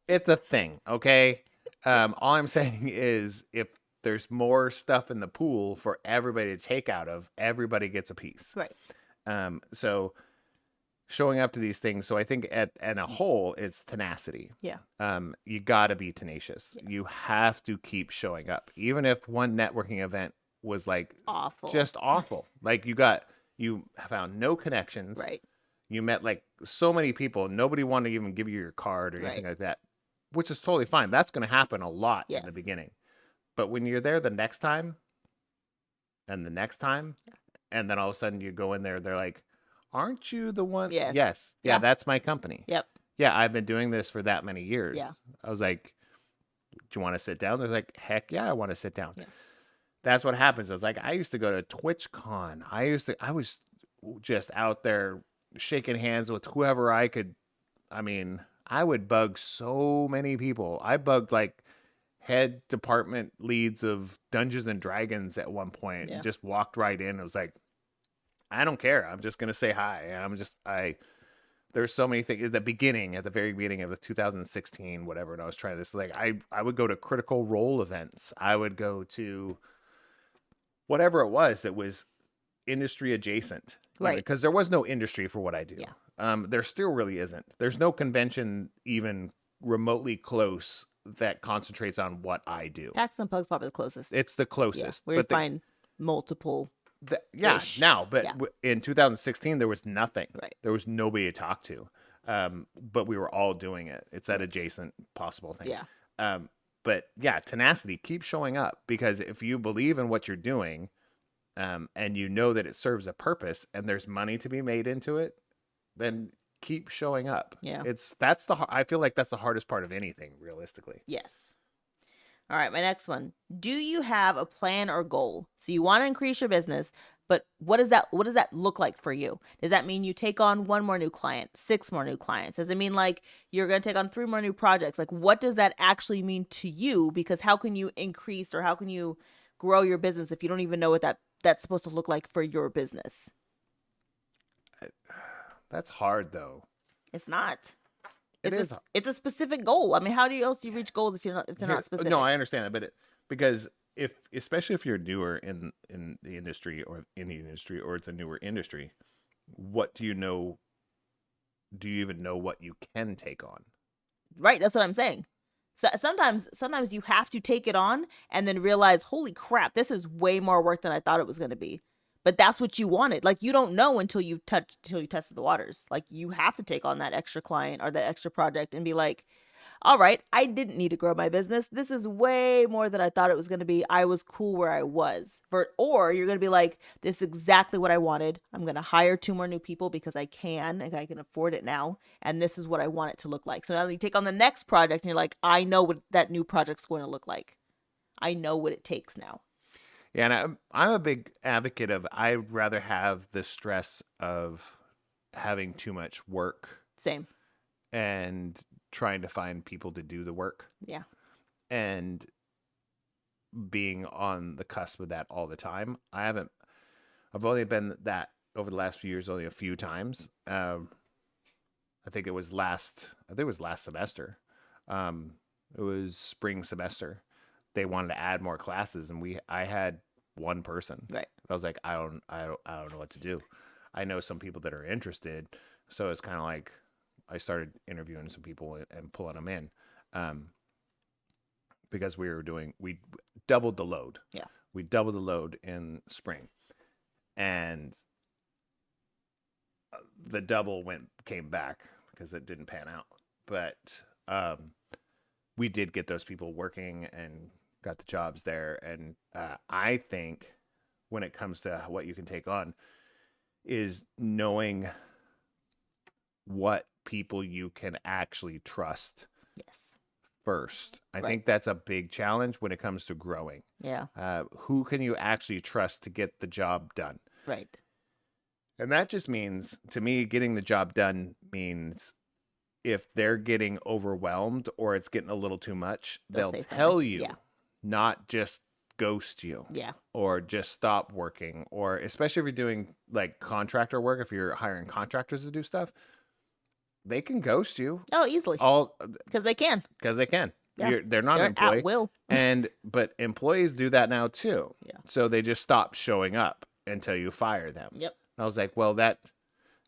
It's a thing, okay? All I'm saying is if there's more stuff in the pool for everybody to take out of, everybody gets a piece. Right. So showing up to these things. So I think at a whole, it's tenacity. Yeah. You got to be tenacious. Yes. You have to keep showing up. Even if one networking event was like Awful. just awful. Like you found no connections. Right. You met like so many people. Nobody wanted to even give you your card or anything like that, which is totally fine. That's going to happen a lot in the beginning. But when you're there the next time and the next time, and then all of a sudden you go in there, they're like, aren't you the one? Yes. Yes. Yeah, that's my company. Yep. Yeah, I've been doing this for that many years. Yeah. I was like, do you want to sit down? They're like, heck yeah, I want to sit down. Yeah. That's what happens. I was like, I used to go to TwitchCon. I was just out there shaking hands with whoever I could. I mean, I would bug so many people. I bugged like head department leads of Dungeons and Dragons at one point and just walked right in. It was like, I don't care. I'm just going to say hi. And there's so many things at the very beginning of the 2016, whatever. And I was trying this, like, I would go to Critical Role events. I would go to whatever it was that was industry adjacent. Right. Because there was no industry for what I do. Yeah. There still really isn't. There's no convention even remotely close that concentrates on what I do. PAX Unplugged's probably the closest. It's the closest. Where you find multiple. In 2016 there was nothing. Right. There was nobody to talk to. But we were all doing it. It's that adjacent possible thing. Yeah. But yeah, tenacity, keep showing up, because if you believe in what you're doing, and you know that it serves a purpose and there's money to be made into it, then keep showing up. Yeah. I feel like that's the hardest part of anything, realistically. Yes. All right, my next one. Do you have a plan or goal? So you want to increase your business, but what does that look like for you? Does that mean you take on 1 more new client, 6 more new clients? Does it mean like you're going to take on 3 more new projects? Like what does that actually mean to you? Because how can you increase or how can you grow your business if you don't even know what that's supposed to look like for your business? That's hard though. It's not. It's a specific goal. I mean, how do you reach goals if they're not specific? No, I understand that, but because especially if you're newer in the industry or it's a newer industry, what do you know? Do you even know what you can take on? Right, that's what I'm saying. So sometimes you have to take it on and then realize, holy crap, this is way more work than I thought it was going to be. But that's what you wanted. Like you don't know until you tested the waters. Like you have to take on that extra client or that extra project and be like, all right, I didn't need to grow my business. This is way more than I thought it was going to be. I was cool where I was. Or you're going to be like, this is exactly what I wanted. I'm going to hire 2 more new people because I can, and I can afford it now. And this is what I want it to look like. So now you take on the next project and you're like, I know what that new project's going to look like. I know what it takes now. Yeah, and I'm a big advocate of I'd rather have the stress of having too much work Same. and trying to find people to do the work Yeah. and being on the cusp of that all the time. I've only been that over the last few years, only a few times. I think it was last semester. It was spring semester. They wanted to add more classes, and I had one person. Right. I was like, I don't know what to do. I know some people that are interested, so it's kind of like I started interviewing some people and pulling them in, because we doubled the load. Yeah. We doubled the load in spring, and the double came back because it didn't pan out. But we did get those people working and got the jobs there. And I think when it comes to what you can take on is knowing what people you can actually trust Yes. first. I Right. think that's a big challenge when it comes to growing. Yeah. Who can you actually trust to get the job done? Right. And that just means, to me, getting the job done means if they're getting overwhelmed or it's getting a little too much, They'll they'll say tell something. you, Yeah. not just ghost you Yeah. or just stop working. Or especially if you're doing like contractor work, if you're hiring contractors to do stuff, they can ghost you Oh, easily. all Because they can. because they can. Yeah. They're not They're an employee. at will. But employees do that now too. Yeah. So they just stop showing up until you fire them. Yep. And I was like, well,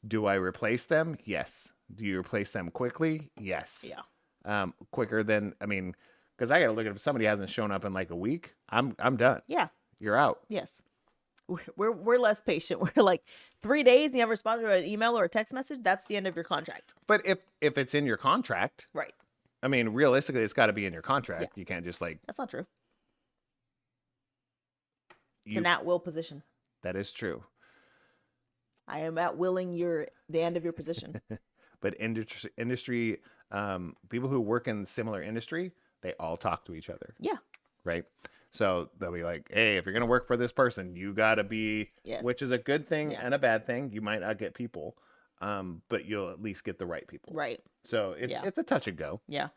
do I replace them? Yes. Do you replace them quickly? Yes. Yeah. Quicker than, because I got to look at if somebody hasn't shown up in like a week, I'm done. Yeah. You're out. Yes. We're less patient. We're like 3 days and you haven't responded to an email or a text message. That's the end of your contract. But if it's in your contract, Right. Realistically, it's got to be in your contract. Yeah. You can't just like. That's not true. It's an at will position. That is true. I am at willing the end of your position. But industry, people who work in similar industry, they all talk to each other. Yeah. Right. So they'll be like, hey, if you're going to work for this person, you got to be, Yes. which is a good thing Yeah. and a bad thing. You might not get people, but you'll at least get the right people. Right. So it's a touch and go. Yeah.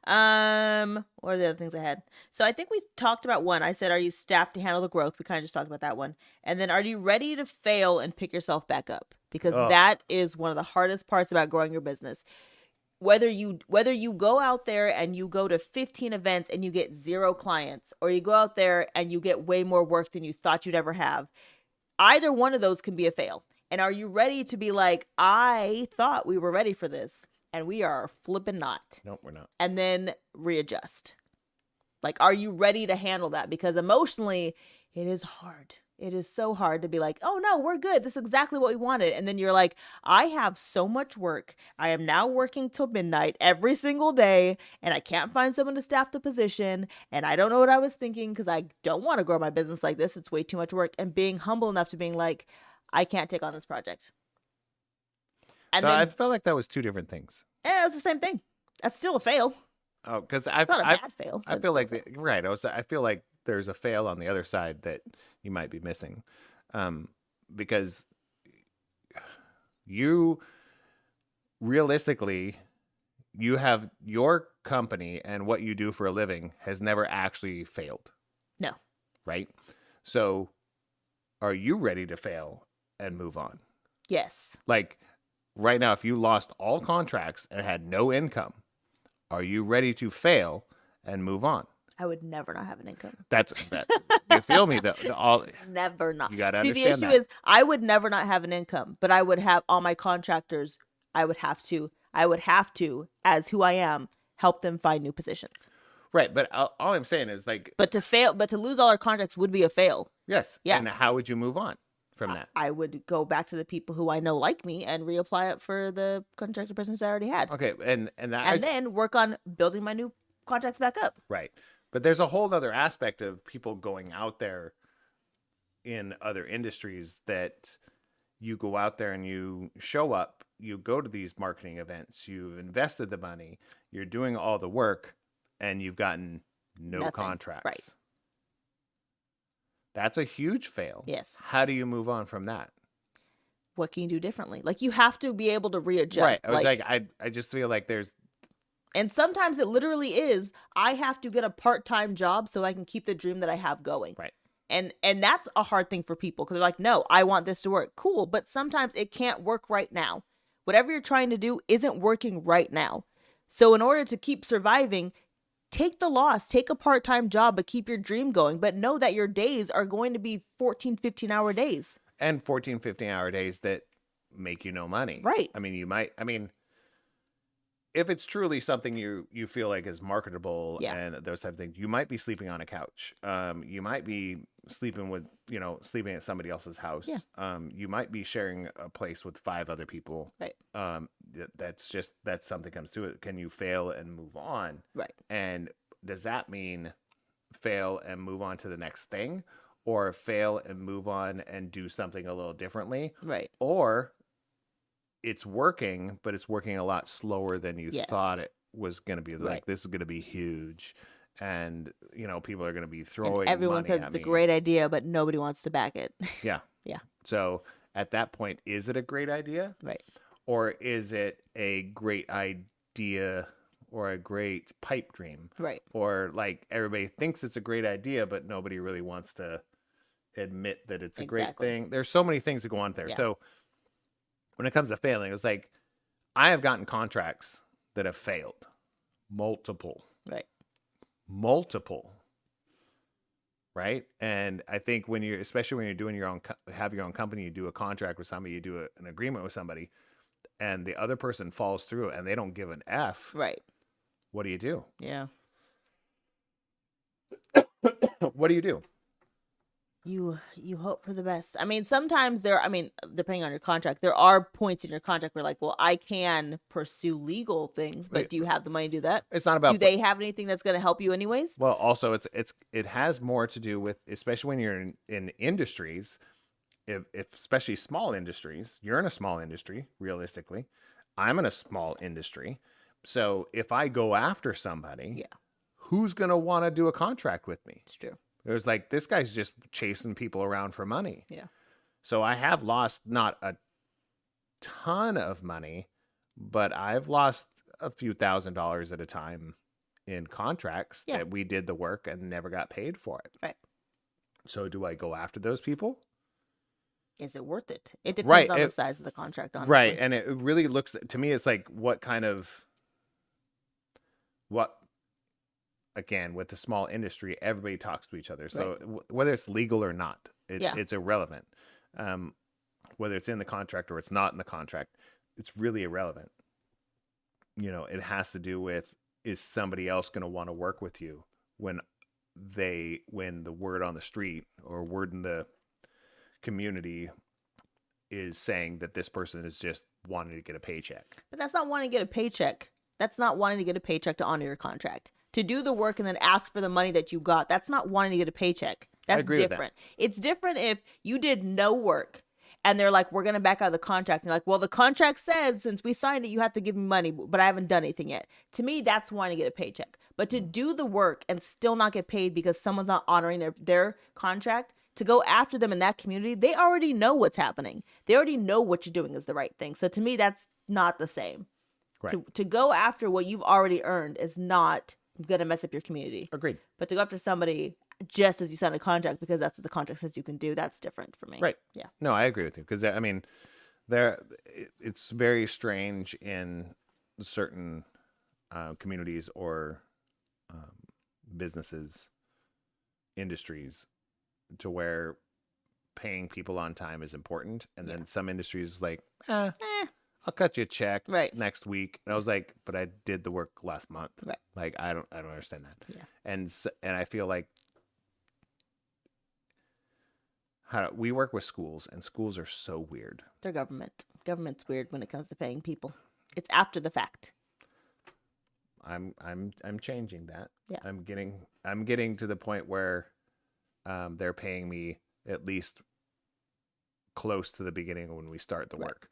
What are the other things I had? So I think we talked about one. I said, are you staffed to handle the growth? We kind of just talked about that one. And then, are you ready to fail and pick yourself back up? Because that is one of the hardest parts about growing your business. Whether you go out there and you go to 15 events and you get 0 clients, or you go out there and you get way more work than you thought you'd ever have, either one of those can be a fail. And are you ready to be like, I thought we were ready for this, and we are flipping not? Nope, we're not. And then readjust. Like, are you ready to handle that? Because emotionally, it is hard. It is so hard to be like, oh no, we're good. This is exactly what we wanted. And then you're like, I have so much work. I am now working till midnight every single day, and I can't find someone to staff the position. And I don't know what I was thinking because I don't want to grow my business like this. It's way too much work. And being humble enough to being like, I can't take on this project. And so then I felt like that was two different things. it was the same thing. That's still a fail. Oh, because It's not a bad fail. I but feel it's like right. I feel like there's a fail on the other side that you might be missing, because you realistically, you have your company and what you do for a living has never actually failed. No. Right. So, are you ready to fail and move on? Yes. Like right now, if you lost all contracts and had no income, are you ready to fail and move on? I would never not have an income. That you feel me though. Never not. You gotta See, the understand issue that. is I would never not have an income, but I would have all my contractors. I would have to, as who I am, help them find new positions. Right, but all I'm saying is like, But to lose all our contracts would be a fail. yes, Yeah. And how would you move on? from that? I would go back to the people who I know like me and reapply it for the contracted business I already had. Okay, and Then work on building my new contracts back up. right. But there's a whole other aspect of people going out there in other industries that you go out there and you show up, you go to these marketing events, you've invested the money, you're doing all the work, and you've gotten no Nothing. contracts. Right. That's a huge fail. Yes. How do you move on from that? What can you do differently? Like, you have to be able to readjust. Right. I just feel like there's... And sometimes it literally is, I have to get a part-time job so I can keep the dream that I have going. Right. And that's a hard thing for people because they're like, no, I want this to work. Cool. But sometimes it can't work right now. Whatever you're trying to do isn't working right now. So in order to keep surviving, take the loss, take a part-time job, but keep your dream going. But know that your days are going to be 14, 15-hour days. And 14, 15-hour days that make you no money. Right. I mean, if it's truly something you feel like is marketable and those type of things, you might be sleeping on a couch. You might be sleeping at somebody else's house. Yeah. You might be sharing a place with 5 other people. Right. That's something comes to it. Can you fail and move on? Right. And does that mean fail and move on to the next thing, or fail and move on and do something a little differently? Right. Or it's working, but it's working a lot slower than you thought it was going to be. Like, this is going to be huge. And, people are going to be throwing and everyone money says at it's a me. great idea, but nobody wants to back it. Yeah. Yeah. So at that point, is it a great idea? Right. Or is it a great idea or a great pipe dream? Right. Or like everybody thinks it's a great idea, but nobody really wants to admit that it's a great thing. There's so many things that go on there. Yeah. So when it comes to failing, it was like, I have gotten contracts that have failed. Multiple. Right. And I think especially when you're doing have your own company, you do a contract with somebody, you do an agreement with somebody, and the other person falls through and they don't give an F. Right. What do you do? Yeah. What do you do? You hope for the best. I mean, sometimes depending on your contract, there are points in your contract where like, well, I can pursue legal things, but do you have the money to do that? It's not about. Do they have anything that's going to help you anyways? Well, also it has more to do with, especially when you're in industries, if especially small industries. You're in a small industry, realistically. I'm in a small industry. So if I go after somebody, who's going to want to do a contract with me? It's true. It was like, this guy's just chasing people around for money. Yeah. So I have lost not a ton of money, but I've lost a few $1,000s at a time in contracts that we did the work and never got paid for it. Right. So do I go after those people? Is it worth it? It depends on the size of the contract, honestly. Right. And it really looks, to me, it's like, again, with the small industry, everybody talks to each other. So whether it's legal or not, it's irrelevant. Whether it's in the contract or it's not in the contract, it's really irrelevant. It has to do with, is somebody else going to want to work with you when the word on the street or word in the community is saying that this person is just wanting to get a paycheck. But that's not wanting to get a paycheck. That's not wanting to get a paycheck to honor your contract. To do the work and then ask for the money that you got, that's not wanting to get a paycheck. That's different. It's different if you did no work and they're like, we're going to back out of the contract. And you're like, well, the contract says since we signed it, you have to give me money, but I haven't done anything yet. To me, that's wanting to get a paycheck. But to do the work and still not get paid because someone's not honoring their contract, to go after them in that community, they already know what's happening. They already know what you're doing is the right thing. So to me, that's not the same. Right. To go after what you've already earned is not going to mess up your community. Agreed. But to go after somebody just as you sign a contract because that's what the contract says you can do, that's different for me. Right. Yeah. No, I agree with you. Because, it's very strange in certain communities or businesses, industries, to where paying people on time is important. And then some industries like, I'll cut you a check next week. And I was like, but I did the work last month. Right. Like, I don't understand that. Yeah. And I feel like, we work with schools, and schools are so weird. They're government. Government's weird when it comes to paying people. It's after the fact. I'm changing that. Yeah. I'm getting to the point where they're paying me at least close to the beginning when we start the work.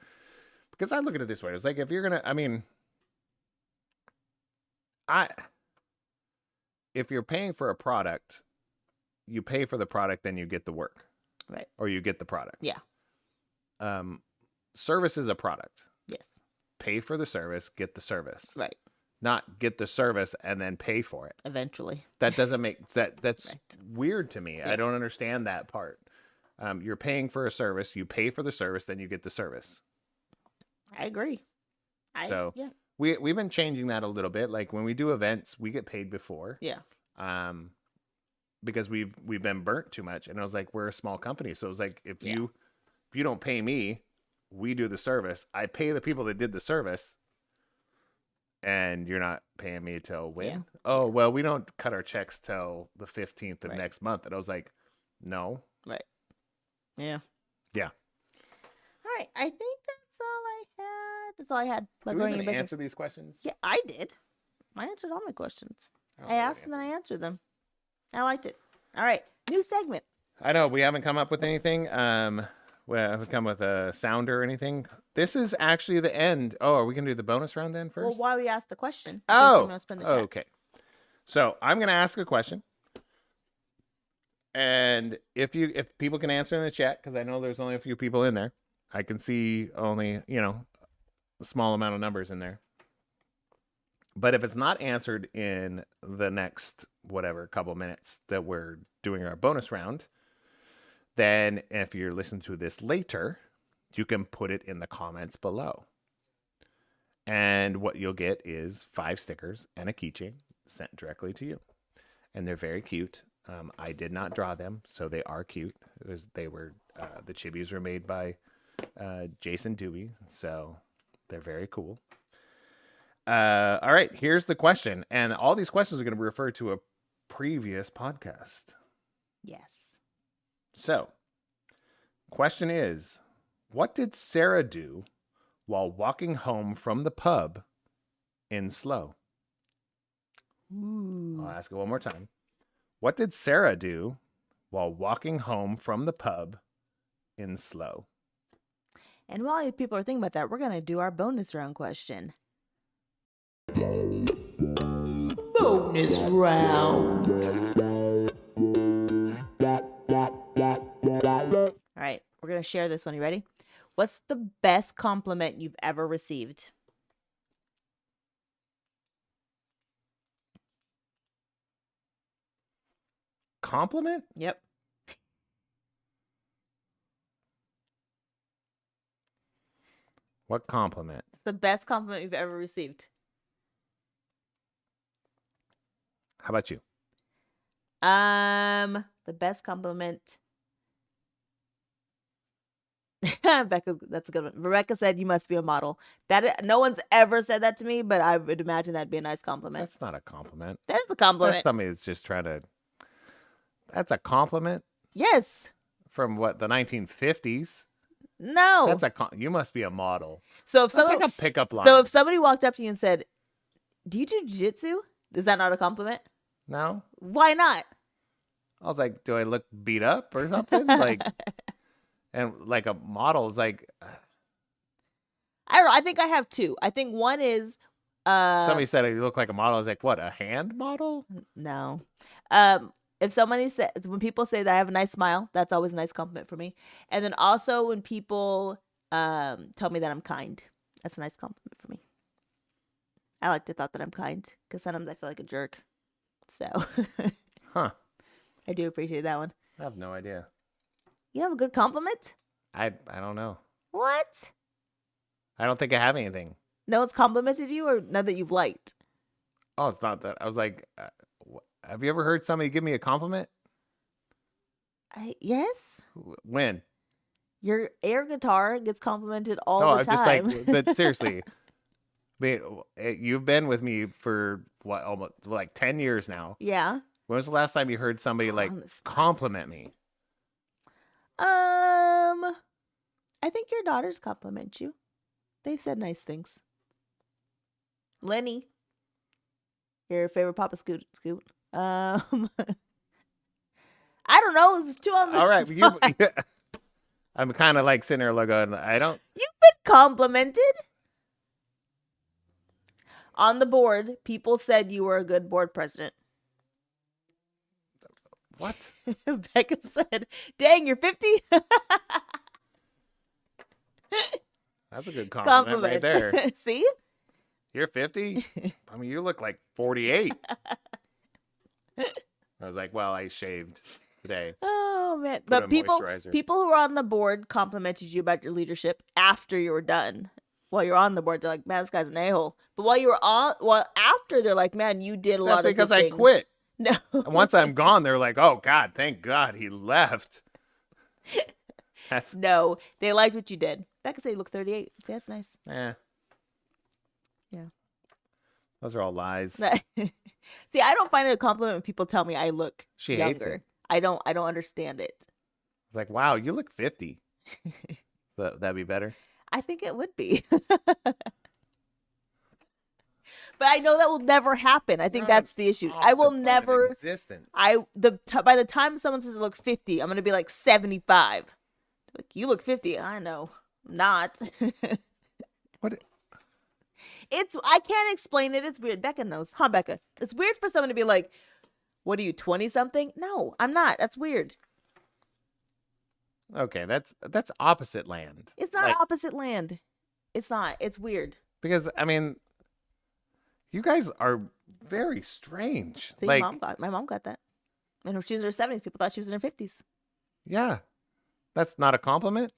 Because I look at it this way. It's like, if you're going to, if you're paying for a product, you pay for the product, then you get the work. Right. Or you get the product. Yeah. Service is a product. Yes. Pay for the service, get the service. Right. Not get the service and then pay for it. Eventually. That doesn't make that's Right. weird to me. Yeah. I don't understand that part. You're paying for a service, you pay for the service, then you get the service. I agree. Yeah. We've been changing that a little bit. Like when we do events, we get paid before. Yeah. Because we've been burnt too much. And I was like, we're a small company. So it was like, if you don't pay me, we do the service. I pay the people that did the service. And you're not paying me till when? Yeah. Oh, well, we don't cut our checks till the 15th of Right. next month. And I was like, no. Right. Yeah. Yeah. All right. I think that's all I had. That's all I had about Do we growing even your business. answer these questions? Yeah, I did. I answered all my questions. don't I know the asked and then I answer. answered them. I liked it. All right. New segment. I know we haven't come up with anything. We haven't come with a sounder or anything. This is actually the end. Oh, are we gonna do the bonus round then first? Well, why we asked the question? in case Oh, someone else put in the chat. okay. So I'm gonna ask a question, and if people can answer in the chat, because I know there's only a few people in there, I can see only a small amount of numbers in there. But if it's not answered in the next couple minutes that we're doing our bonus round, then if you're listening to this later, you can put it in the comments below. And what you'll get is 5 stickers and a keychain sent directly to you. And they're very cute. I did not draw them, so they are cute. The chibis were made by Jason Dewey, so they're very cool. All right, here's the question. And all these questions are going to refer to a previous podcast. Yes. So, question is, what did Sarah do while walking home from the pub in slow? Ooh. I'll ask it one more time. What did Sarah do while walking home from the pub in slow? And while you people are thinking about that, we're going to do our bonus round question. Bonus round. All right, we're going to share this one. You ready? What's the best compliment you've ever received? Compliment? Yep. What compliment? The best compliment you've ever received. How about you? The best compliment. Becca, that's a good one. Rebekah said you must be a model. That no one's ever said that to me, but I would imagine that'd be a nice compliment. That's not a compliment. There's a compliment. That's somebody that's just trying to. That's a compliment Yes. from what, the 1950s? No. That's you must be a model. So if That's someone, like a pickup line. so if somebody walked up to you and said, "Do you do jiu-jitsu?" Is that not a compliment? No? Why not? I was like, do I look beat up or something? Like, and like a model is like, I don't know. I think I have two. I think one is somebody said you look like a model. I was like, what, a hand model? no. If somebody says, when people say that I have a nice smile, that's always a nice compliment for me. And then also when people tell me that I'm kind, that's a nice compliment for me. I like to thought that I'm kind because sometimes I feel like a jerk. So Huh. I do appreciate that one. I have no idea. You have a good compliment? I don't know. What? I don't think I have anything. No one's complimented you or none that you've liked? Oh, it's not that. I was like, have you ever heard somebody give me a compliment? Yes. When? Your air guitar gets complimented all No, the I'm time. just like, but seriously, I mean, you've been with me for what, almost like 10 years now. Yeah. When was the last time you heard somebody like On the spot. compliment me? I think your daughters compliment you. They've said nice things. Lenny, your favorite Papa Scoot. I don't know. It's two on the All right, I'm kind of like sitting there looking. I don't. You've been complimented. On the board, people said you were a good board president. What? Becca said, "Dang, you're 50." That's a good compliment right there. See? You're 50? I mean, you look like 48. I was like, well, I shaved today. Oh man. Put But on people moisturizer. who were on the board complimented you about your leadership after you were done. While you're on the board, they're like, "Man, this guy's an a-hole." But while after, they're like, "Man, you did a lot of That's because good I things." quit. No. And once I'm gone, they're like, oh, God, thank God he left. That's, No, they liked what you did. Becca said you look 38. See, that's nice. Yeah. Those are all lies. See, I don't find it a compliment when people tell me I look She younger. hates it. I don't understand it. It's like, wow, you look 50. That'd be better. I think it would be. But I know that will never happen. I think that's the issue. I will never. Existence. By the time someone says I look 50, I'm gonna be like 75. Like, you look 50. I know, not. What? I can't explain it. It's weird. Becca knows, huh, Becca? It's weird for someone to be like, "What are you, 20 something?" No, I'm not. That's weird. Okay, that's opposite land. It's not Like, opposite land. It's not. It's weird. because I mean, you guys are very strange. See, like, my mom got that. And when she was in her 70s, people thought she was in her 50s. yeah, that's not a compliment.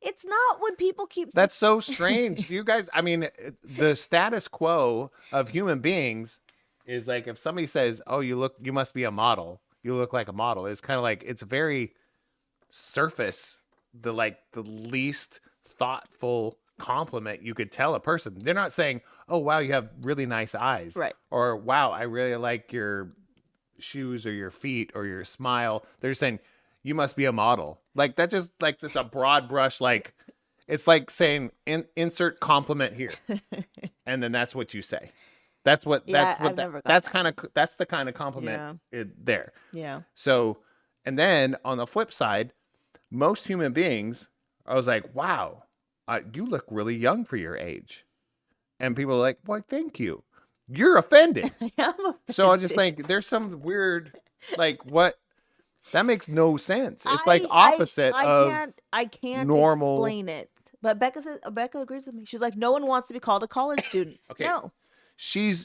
It's not when people keep. That's so strange. You guys, I mean, the status quo of human beings is like if somebody says, "Oh, you must be a model. You look like a model." It's kind of like it's very surface, the least thoughtful compliment you could tell a person. They're not saying, "Oh, wow, you have really nice eyes," Right. Or, "Wow, I really like your shoes or your feet or your smile." They're saying, "You must be a model." Like that, just like it's a broad brush. Like it's like saying insert compliment here, and then that's what you say. That's what Yeah, that's what I've never got that's that. kind of that's the kind of compliment there. Yeah. So, and then on the flip side, most human beings, I was like, wow, you look really young for your age. And people are like, well, thank you. You're offended. So I was just like, there's some weird, like, what? That makes no sense. It's like opposite of I can't normal. explain it. But Becca agrees with me. She's like, no one wants to be called a college student. Okay. No. You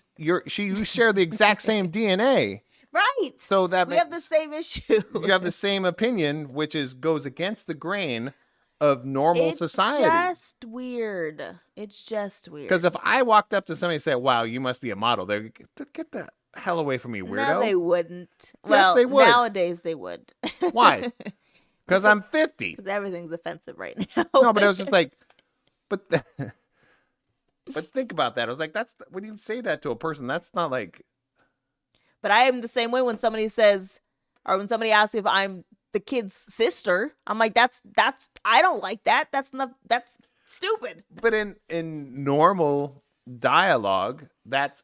share the exact same DNA. Right. So that we have the same issue. You have the same opinion, which goes against the grain of normal society. It's just weird. Because if I walked up to somebody and said, "Wow, you must be a model," they'd get the hell away from me, weirdo. No, they wouldn't. Yes, Well, they would. Nowadays they would. Why? Because I'm 50. Because everything's offensive right now. No, but it was just like, but think about that. I was like, when you say that to a person, that's not like. But I am the same way when somebody says, or when somebody asks if I'm the kid's sister. I'm like, that's I don't like that. That's stupid. But in normal dialogue, that's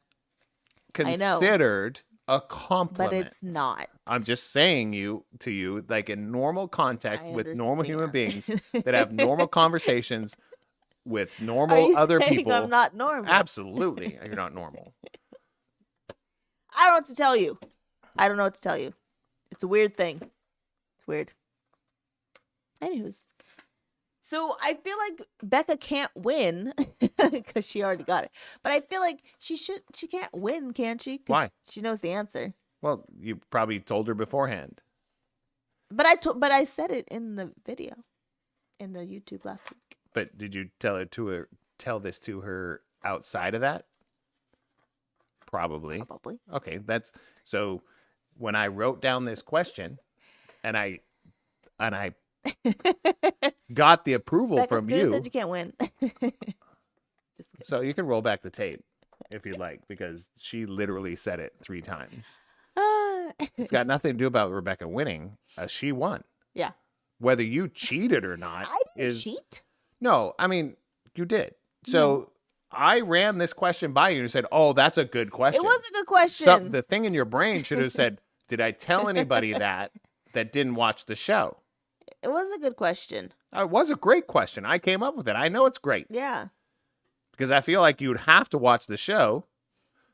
considered a compliment. But it's not. I'm just saying to you, like in normal context with normal human beings that have normal conversations with normal other people. I'm not normal. Absolutely, you're not normal. I don't know what to tell you. I don't know what to tell you. It's a weird thing. It's weird. Anywho's. So I feel like Becca can't win because she already got it. But I feel like she can't win, can she? Why? She knows the answer. Well, you probably told her beforehand. But I said it in the video, in the YouTube last week. But did you tell this to her outside of that? Probably. Okay, that's so. When I wrote down this question, and I got the approval from you. Said you can't win. So you can roll back the tape if you'd like, because she literally said it 3 times. It's got nothing to do about Rebekah winning. She won. Yeah. Whether you cheated or not I didn't cheat. No, I mean, you did. So I ran this question by you and said, oh, that's a good question. It was a good question. The thing in your brain should have said, did I tell anybody that didn't watch the show? It was a good question. It was a great question. I came up with it. I know it's great. Yeah. Because I feel like you would have to watch the show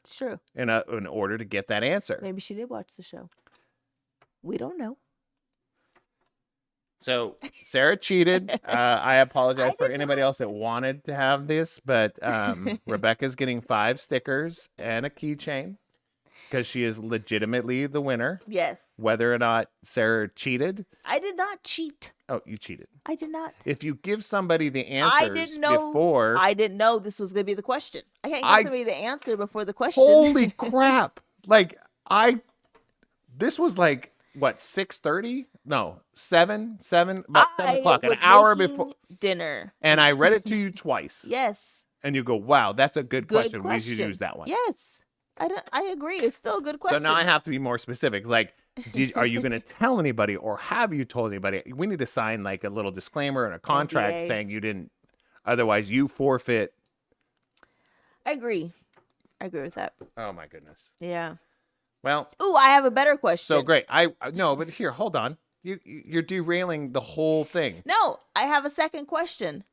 It's true. in order to get that answer. Maybe she did watch the show. We don't know. So Sarah cheated. I apologize I for did anybody not. else that wanted to have this, but Rebekah's getting 5 stickers and a keychain because she is legitimately the winner. Yes. Whether or not Sarah cheated. I did not cheat. Oh, you cheated. I did not. If you give somebody the I answers didn't know. before. I didn't know this was going to be the question. I can't give somebody the answer before the question. Holy crap. Like, this was like, what, 6:30? No, 7, about 7 o'clock, an was hour making before. dinner. And I read it to you twice. Yes. And you go, wow, that's a good question. We should question. use that one. Yes. I agree. It's still a good question. So now I have to be more specific. Like, are you going to tell anybody or have you told anybody? We need to sign like a little disclaimer and a contract NDA. saying you didn't. Otherwise, you forfeit. I agree. I agree with that. Oh, my goodness. Yeah. Well, Ooh, I have a better question. so great. No, but here, hold on. You're derailing the whole thing. No, I have a second question.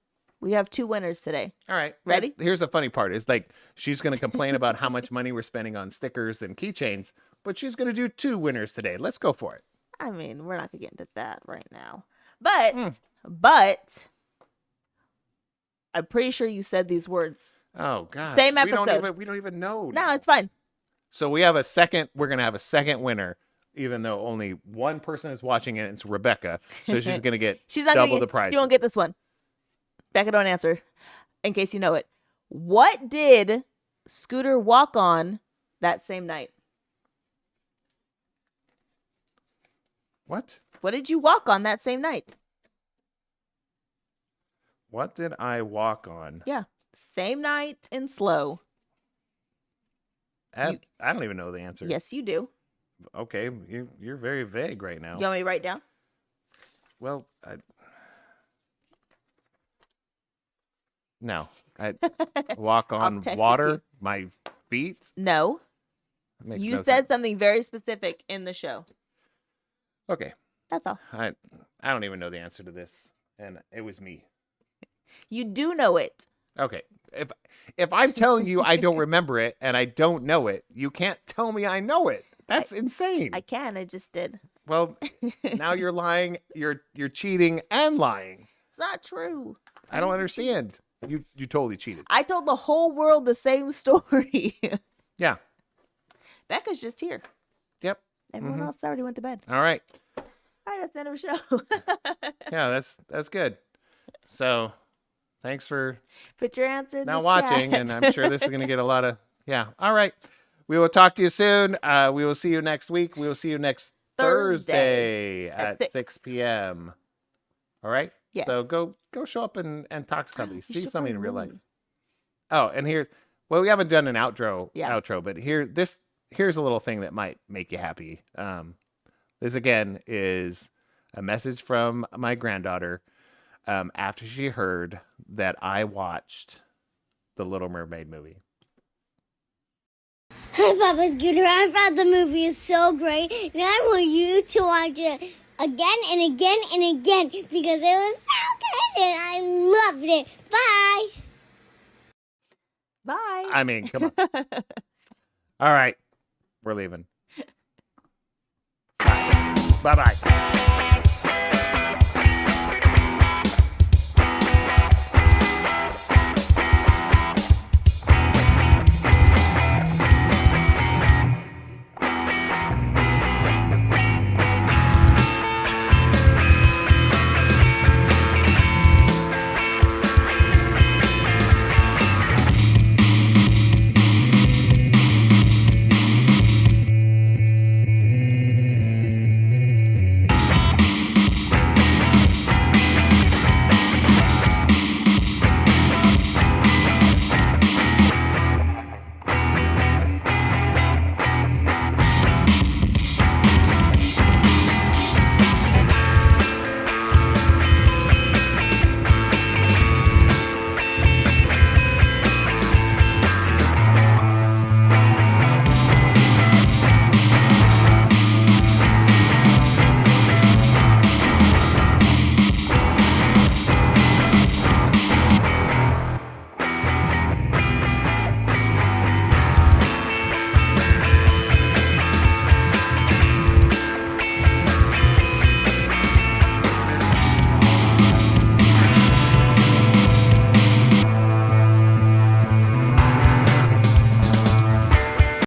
We have 2 winners today. All right. Ready? Here's the funny part is like she's going to complain about how much money we're spending on stickers and keychains, but she's going to do 2 winners today. Let's go for it. I mean, we're not going to get into that right now. But I'm pretty sure you said these words. Oh, God. Same episode. We don't even know. No, now. it's fine. So we're going to have a second winner, even though only one person is watching it. And it's Rebekah. So she's going to get She's not double gonna the get, prize. She won't get this one. Becca, don't answer. In case you know it. What did Scooter walk on that same night? What? What did you walk on that same night? What did I walk on? Yeah. Same night in slow. I don't even know the answer. Yes, you do. Okay. You're very vague right now. You want me to write down? Well, no. I walk on text it to water, you. my feet. No. That makes You no said sense. something very specific in the show. Okay. That's all. I don't even know the answer to this, and it was me. You do know it. Okay. If I'm telling you I don't remember it and I don't know it, you can't tell me I know it. That's insane. I can. I just did. Well, now you're lying. You're cheating and lying. It's not true. I don't understand. You totally cheated. I told the whole world the same story. Yeah. Becca's just here. Yep. Everyone else already went to bed. All right. All right, that's the end of the show. Yeah, that's good. So, thanks for Put your answer in now the watching, chat. and I'm sure this is going to get a lot of All right. We will talk to you soon. We will see you next week. We will see you next Thursday at 6 p.m. All right? Yes. So go show up and talk to somebody. You See should somebody play in real life. Winnie. Oh, and we haven't done an outro, Yeah. but here's a little thing that might make you happy. This again is a message from my granddaughter after she heard that I watched the Little Mermaid movie. Hi, Papa Scooter. I thought the movie is so great, and I want you to watch it again and again and again because it was so good and I loved it. Bye. Bye. I mean, come on. All right. We're leaving. Bye. Bye-bye.